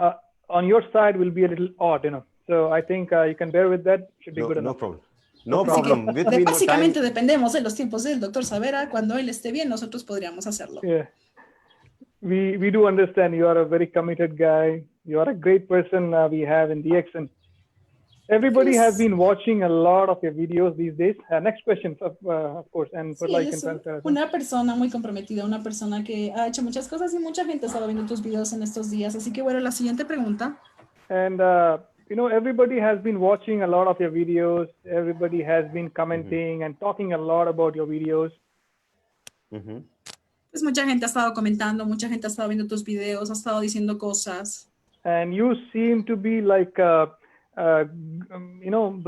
on your side will be a little odd, you know. So I think you can bear with that. Should be good No enough. problem. No Así problem. que, With me, no time. básicamente dependemos de los tiempos del doctor Savera. Cuando él esté bien, nosotros podríamos hacerlo. Yeah, we do understand you are a very committed guy. You are a great person we have in DX, and everybody has been watching a lot of your videos these days. Next question, of course, and Sí, él es una persona muy comprometida, una persona que ha hecho muchas cosas y mucha gente ha estado viendo tus videos en estos días. Así que bueno, la siguiente pregunta. And you know, everybody has been watching a lot of your videos. Everybody has been commenting and talking a lot about your videos. Pues mucha gente ha estado comentando, mucha gente ha estado viendo tus videos, ha estado diciendo cosas. And you seem to be like, you know,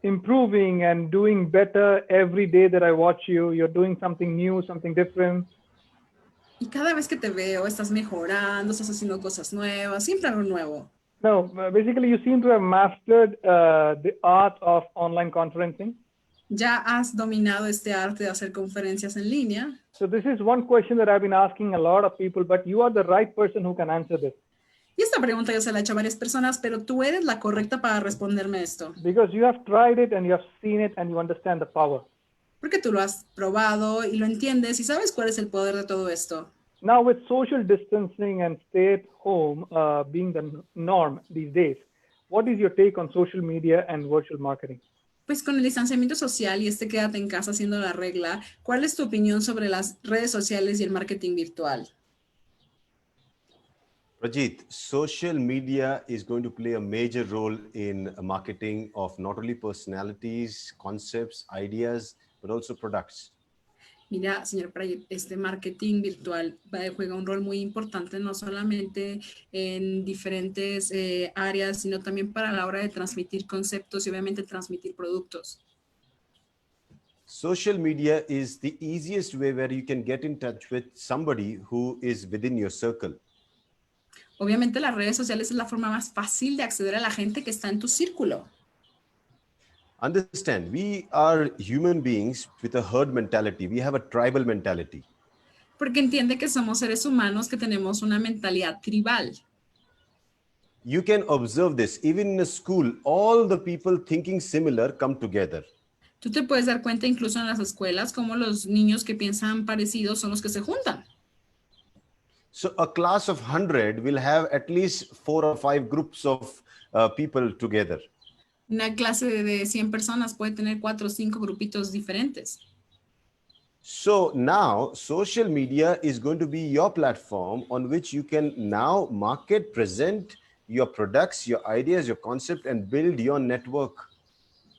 improving and doing better every day that I watch you. You're doing something new, something different. Y cada vez que te veo, estás mejorando, estás haciendo cosas nuevas, siempre algo nuevo. No, basically you seem to have mastered the art of online conferencing. Ya has dominado este arte de hacer conferencias en línea. So this is one question that I've been asking a lot of people, but you are the right person who can answer this. Y esta pregunta yo se la he hecho a varias personas, pero tú eres la correcta para responderme esto. Because you have tried it and you have seen it and you understand the power. Porque tú lo has probado y lo entiendes y sabes cuál es el poder de todo esto. Now with social distancing and stay at home being the norm these days, what is your take on social media and virtual marketing? Pues con el distanciamiento social y quédate en casa haciendo la regla, ¿cuál es tu opinión sobre las redes sociales y el marketing virtual? Rajit, social media is going to play a major role in marketing of not only personalities, concepts, ideas, but also products. Mira, señor Prayet, este marketing virtual juega un rol muy importante, no solamente en diferentes áreas, sino también para la hora de transmitir conceptos y obviamente transmitir productos. Social media is the easiest way where you can get in touch with somebody who is within your circle. Obviamente las redes sociales es la forma más fácil de acceder a la gente que está en tu círculo. Understand, we are human beings with a herd mentality. We have a tribal mentality. Porque entiende que somos seres humanos que tenemos una mentalidad tribal. You can observe this. Even in a school, all the people thinking similar come together. Tú te puedes dar cuenta incluso en las escuelas como los niños que piensan parecidos son los que se juntan. So a class of 100 will have at least 4 or 5 groups of people together. Una clase de 100 personas puede tener 4 o 5 grupitos diferentes. So now social media is going to be your platform on which you can now market, present your products, your ideas, your concept, and build your network.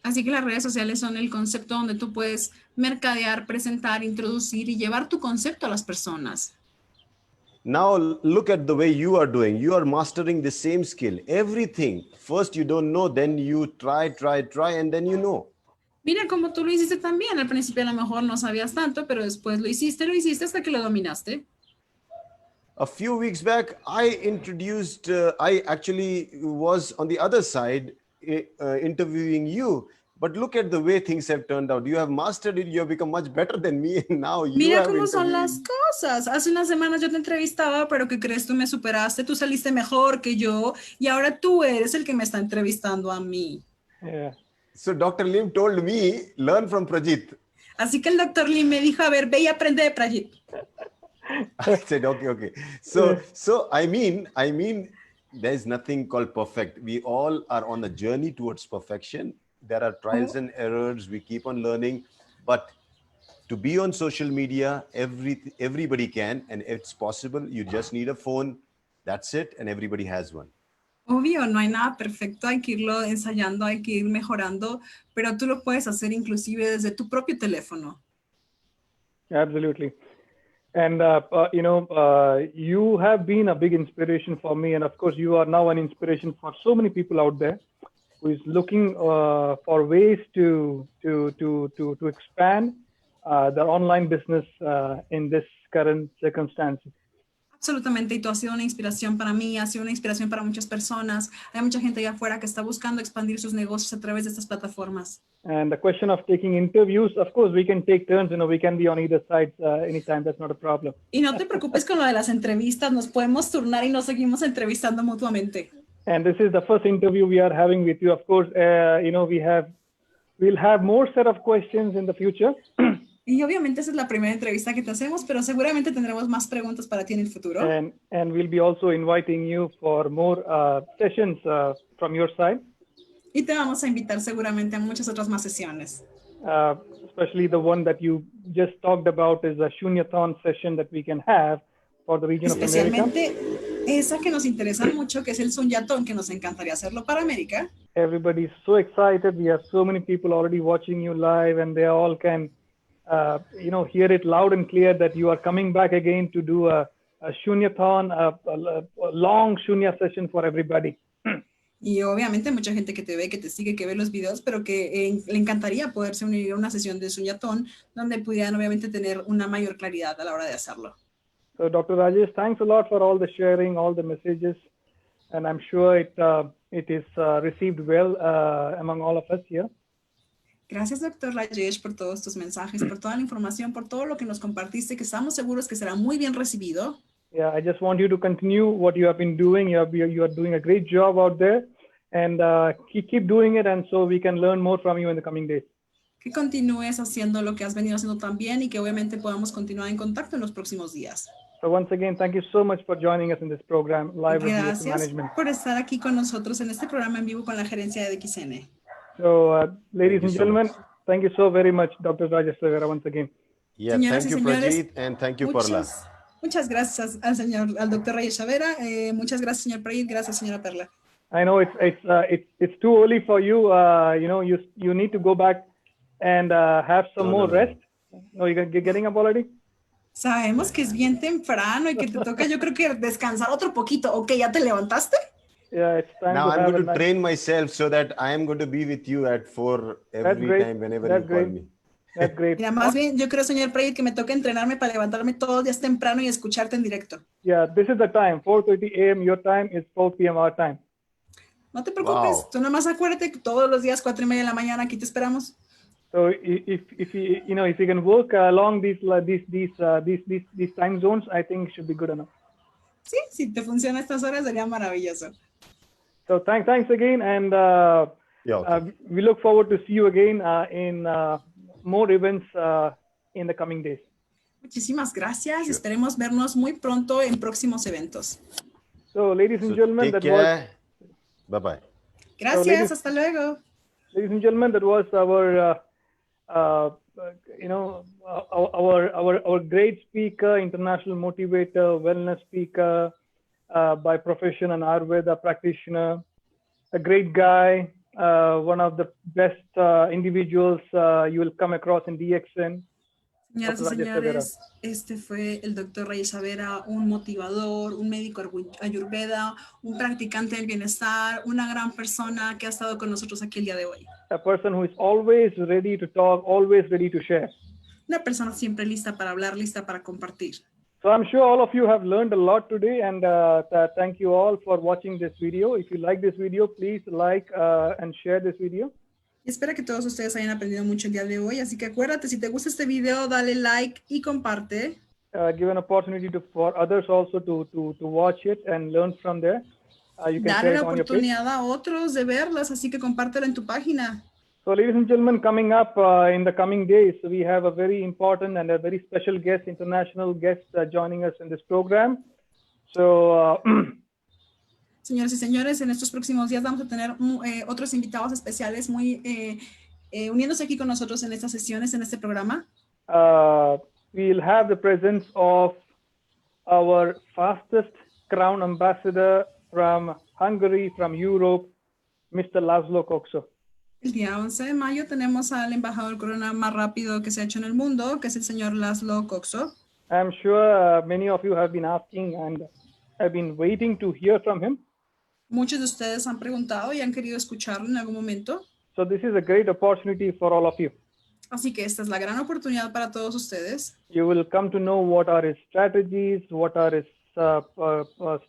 Así que las redes sociales son el concepto donde tú puedes mercadear, presentar, introducir y llevar tu concepto a las personas. Now look at the way you are doing. You are mastering the same skill. Everything. First you don't know, then you try, and then you know. Mira cómo tú lo hiciste también. Al principio a lo mejor no sabías tanto, pero después lo hiciste hasta que lo dominaste. A few weeks back, I actually was on the other side interviewing you. But look at the way things have turned out. You have mastered it. You have become much better than me. And now you Mira have cómo son interviewed. las cosas. Hace unas semanas yo te entrevistaba, pero ¿qué crees? Tú me superaste, tú saliste mejor que yo y ahora tú eres el que me está entrevistando a mí. Yeah. So Dr. Lim told me, learn from Prajit. Así que el doctor Lim me dijo, a ver, ve y aprende de Prajit. I said, okay. So I mean, there's nothing called perfect. We all are on a journey towards perfection. There are trials and errors. We keep on learning, but to be on social media, everybody can, and it's possible. You just need a phone. That's it, and everybody has one. Obvio, no hay nada perfecto. Hay que irlo ensayando, hay que ir mejorando, pero tú lo puedes hacer inclusive desde tu propio teléfono. Absolutely. And, you have been a big inspiration for me. And of course, you are now an inspiration for so many people out there who is looking for ways to expand their online business in this current circumstances. Absolutamente, y tú has sido una inspiración para mí, has sido una inspiración para muchas personas. Hay mucha gente allá afuera que está buscando expandir sus negocios a través de estas plataformas. And the question of taking interviews, of course, we can take turns, we can be on either side anytime, that's not a problem. Y no te preocupes con lo de las entrevistas, nos podemos turnar y nos seguimos entrevistando mutuamente. And this is the first interview we are having with you. Of course, we'll have more set of questions in the future. Y obviamente esa es la primera entrevista que te hacemos, pero seguramente tendremos más preguntas para ti en el futuro. And we'll be also inviting you for more sessions from your side. Y te vamos a invitar seguramente a muchas otras más sesiones. Especially the one that you just talked about is a Shunyathon session that we can have for the region of America. Especialmente esa que nos interesa mucho, que es el Shunyathon, que nos encantaría hacerlo para América. Everybody's so excited. We have so many people already watching you live, and they all can hear it loud and clear that you are coming back again to do a Shunyathon, a long Shunya session for everybody. Y obviamente mucha gente que te ve, que te sigue, que ve los videos, pero que le encantaría poderse unir a una sesión de Shunyathon donde pudieran obviamente tener una mayor claridad a la hora de hacerlo. So Dr. Rajesh, thanks a lot for all the sharing, all the messages, and I'm sure it is received well among all of us here. Gracias, Dr. Rajesh, por todos tus mensajes, por toda la información, por todo lo que nos compartiste, que estamos seguros que será muy bien recibido. Yeah, I just want you to continue what you have been doing. You are doing a great job out there, and keep doing it, and so we can learn more from you in the coming days. Que continúes haciendo lo que has venido haciendo también y que obviamente podamos continuar en contacto en los próximos días. So once again, thank you so much for joining us in this program, Live with DX Gracias Management. por estar aquí con nosotros en este programa en vivo con la gerencia de DXN. So, ladies and gentlemen, thank you so very much, Dr. Rajesh Savera, once again. Yeah, Señoras thank y you, señores, Prajit, and thank you, Perla. Muchas gracias al Dr. Rajesh Savera. Muchas gracias, señor Prajit. Gracias, señora Perla. I know it's too early for you. You need to go back and have some more rest. No, you're getting up already? Sabemos que es bien temprano y que te toca, yo creo que descansar otro poquito. Ok, ¿ya te levantaste? Yeah, it's time Now to I'm have going a to train myself so that I am going to be with you at 4 every time whenever you call me. That's great. Mira, más bien, yo creo, señor Prajit, que me toca entrenarme para levantarme todos los días temprano y escucharte en directo. Yeah, this is the time. 4:30 a.m. your time is 4 p.m. our time. No te preocupes, Wow. tú nomás acuérdate que todos los días 4:30 de la mañana aquí te esperamos. So if you can work along these time zones, I think it should be good enough. Sí, si te funciona estas horas sería maravilloso. So thanks again, and we look forward to see you again in more events in the coming days. Muchísimas gracias. Esperemos vernos muy pronto en próximos eventos. So, ladies and gentlemen, Take that was. care. Bye-bye. Gracias, hasta luego. Ladies and gentlemen, that was our great speaker, international motivator, wellness speaker, by profession an Ayurveda practitioner, a great guy, one of the best individuals you will come across in DXN. Señoras y señores, este fue el Dr. Rajesh Savera, un motivador, un médico ayurveda, un practicante del bienestar, una gran persona que ha estado con nosotros aquí el día de hoy. A person who is always ready to talk, always ready to share. Una persona siempre lista para hablar, lista para compartir. So I'm sure all of you have learned a lot today, and thank you all for watching this video. If you like this video, please like and share this video. Y espero que todos ustedes hayan aprendido mucho el día de hoy, así que acuérdate, si te gusta este video, dale like y comparte. Give an opportunity for others also to watch it and learn from there. You can Dale share la it on your page. oportunidad a otros de verlas, así que compártelo en tu página. So, ladies and gentlemen, coming up in the coming days, we have a very important and a very special guest, international guest, joining us in this program. So, Señoras y señores, en estos próximos días vamos a tener otros invitados especiales muy uniéndose aquí con nosotros en estas sesiones, en este programa. We'll have the presence of our fastest crown ambassador from Hungary, from Europe, Mr. Laszlo Kokso. El día 11 de mayo tenemos al embajador corona más rápido que se ha hecho en el mundo, que es el señor Laszlo Kokso. I'm sure many of you have been asking and have been waiting to hear from him. Muchos de ustedes han preguntado y han querido escucharlo en algún momento. So this is a great opportunity for all of you. Así que esta es la gran oportunidad para todos ustedes. You will come to know what are his strategies, what are his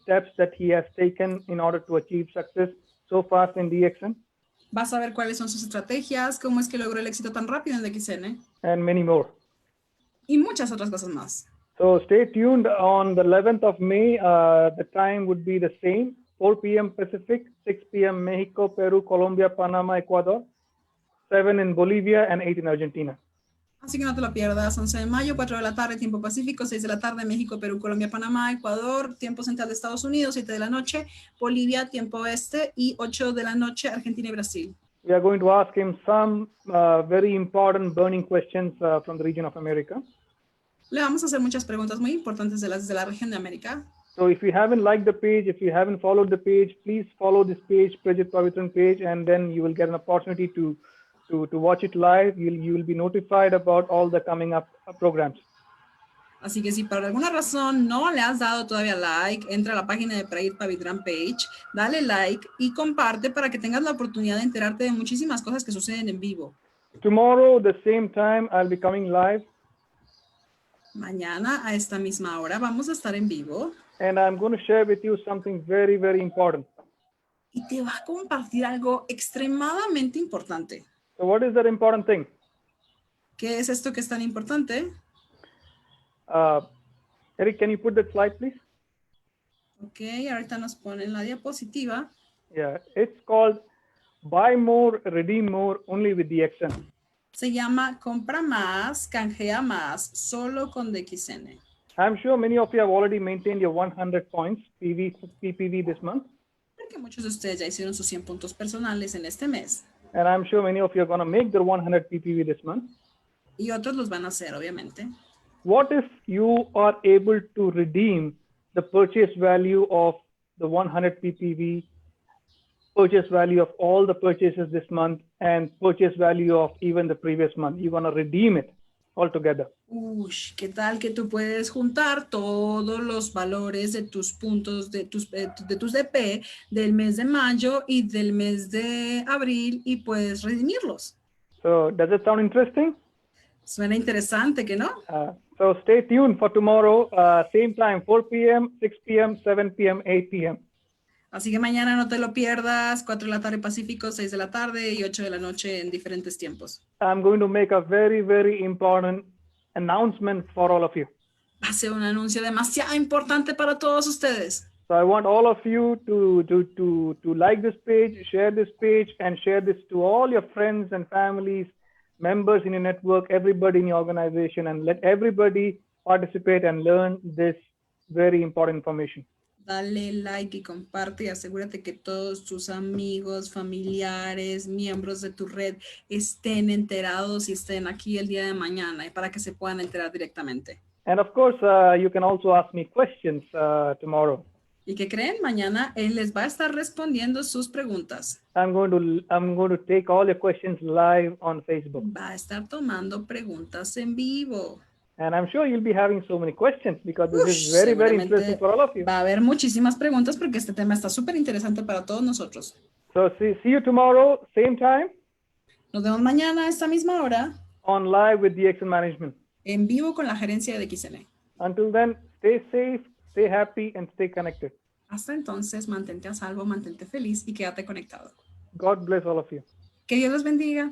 steps that he has taken in order to achieve success so fast in DXN, Vas a ver cuáles son sus estrategias, cómo es que logró el éxito tan rápido en DXN and many more. y muchas otras cosas más. So stay tuned on the 11th of May. The time would be the same, 4 p.m. Pacific, 6 p.m. Mexico, Peru, Colombia, Panama, Ecuador, 7 in Bolivia, and 8 in Argentina. Así que no te lo pierdas, 11 de mayo, 4 de la tarde, tiempo Pacífico, 6 de la tarde, México, Perú, Colombia, Panamá, Ecuador, tiempo central de Estados Unidos, 7 de la noche, Bolivia, tiempo este, y 8 de la noche, Argentina y Brasil. We are going to ask him some very important burning questions from the region of America. Le vamos a hacer muchas preguntas muy importantes de la región de América. So if you haven't liked the page, if you haven't followed the page, please follow this page, Prajit Pavitran page, and then you will get an opportunity to watch it live. You will be notified about all the coming up programs. Así que si por alguna razón no le has dado todavía like, entra a la página de Prajit Pavitran page, dale like y comparte para que tengas la oportunidad de enterarte de muchísimas cosas que suceden en vivo. Tomorrow, the same time, I'll be coming live. Mañana a esta misma hora vamos a estar en vivo. And I'm going to share with you something very, very important. Y te va a compartir algo extremadamente importante. So what is that important thing? ¿Qué es esto que es tan importante? Eric, can you put that slide, please? Ok, ahorita nos ponen la diapositiva. Yeah, it's called Buy More, Redeem More, Only with DXN. Se llama Compra Más, Canjea Más, solo con DXN. I'm sure many of you have already maintained your 100 points PPV this month. Porque muchos de ustedes ya hicieron sus 100 puntos personales en este mes. And I'm sure many of you are going to make their 100 PPV this month. Y otros los van a hacer, obviamente. What if you are able to redeem the purchase value of the 100 PPV, purchase value of all the purchases this month, and purchase value of even the previous month? You're going to redeem it all together. ¿Qué tal que tú puedes juntar todos los valores de tus puntos, de tus DP del mes de mayo y del mes de abril y puedes redimirlos? So does it sound interesting? Suena interesante, ¿que no? So stay tuned for tomorrow, same time, 4 p.m., 6 p.m., 7 p.m., 8 p.m. Así que mañana no te lo pierdas, 4 de la tarde Pacífico, 6 de la tarde y 8 de la noche en diferentes tiempos. I'm going to make a very, very important announcement for all of you. Va a ser un anuncio demasiado importante para todos ustedes. So I want all of you to like this page, and share this to all your friends and families, members in your network, everybody in your organization, and let everybody participate and learn this very important information. Dale like y comparte y asegúrate que todos tus amigos, familiares, miembros de tu red estén enterados y estén aquí el día de mañana y para que se puedan enterar directamente. And of course, you can also ask me questions tomorrow. ¿Y qué creen? Mañana él les va a estar respondiendo sus preguntas. I'm going to take all your questions live on Facebook. Va a estar tomando preguntas en vivo. And I'm sure you'll be having so many questions because this is very, very interesting for all of you. Va a haber muchísimas preguntas porque este tema está súper interesante para todos nosotros. So see you tomorrow, same time. Nos vemos mañana a esta misma hora. On live with DXN Management. En vivo con la gerencia de DXN. Until then, stay safe, stay happy, and stay connected. Hasta entonces, mantente a salvo, mantente feliz y quédate conectado. God bless all of you. Que Dios los bendiga.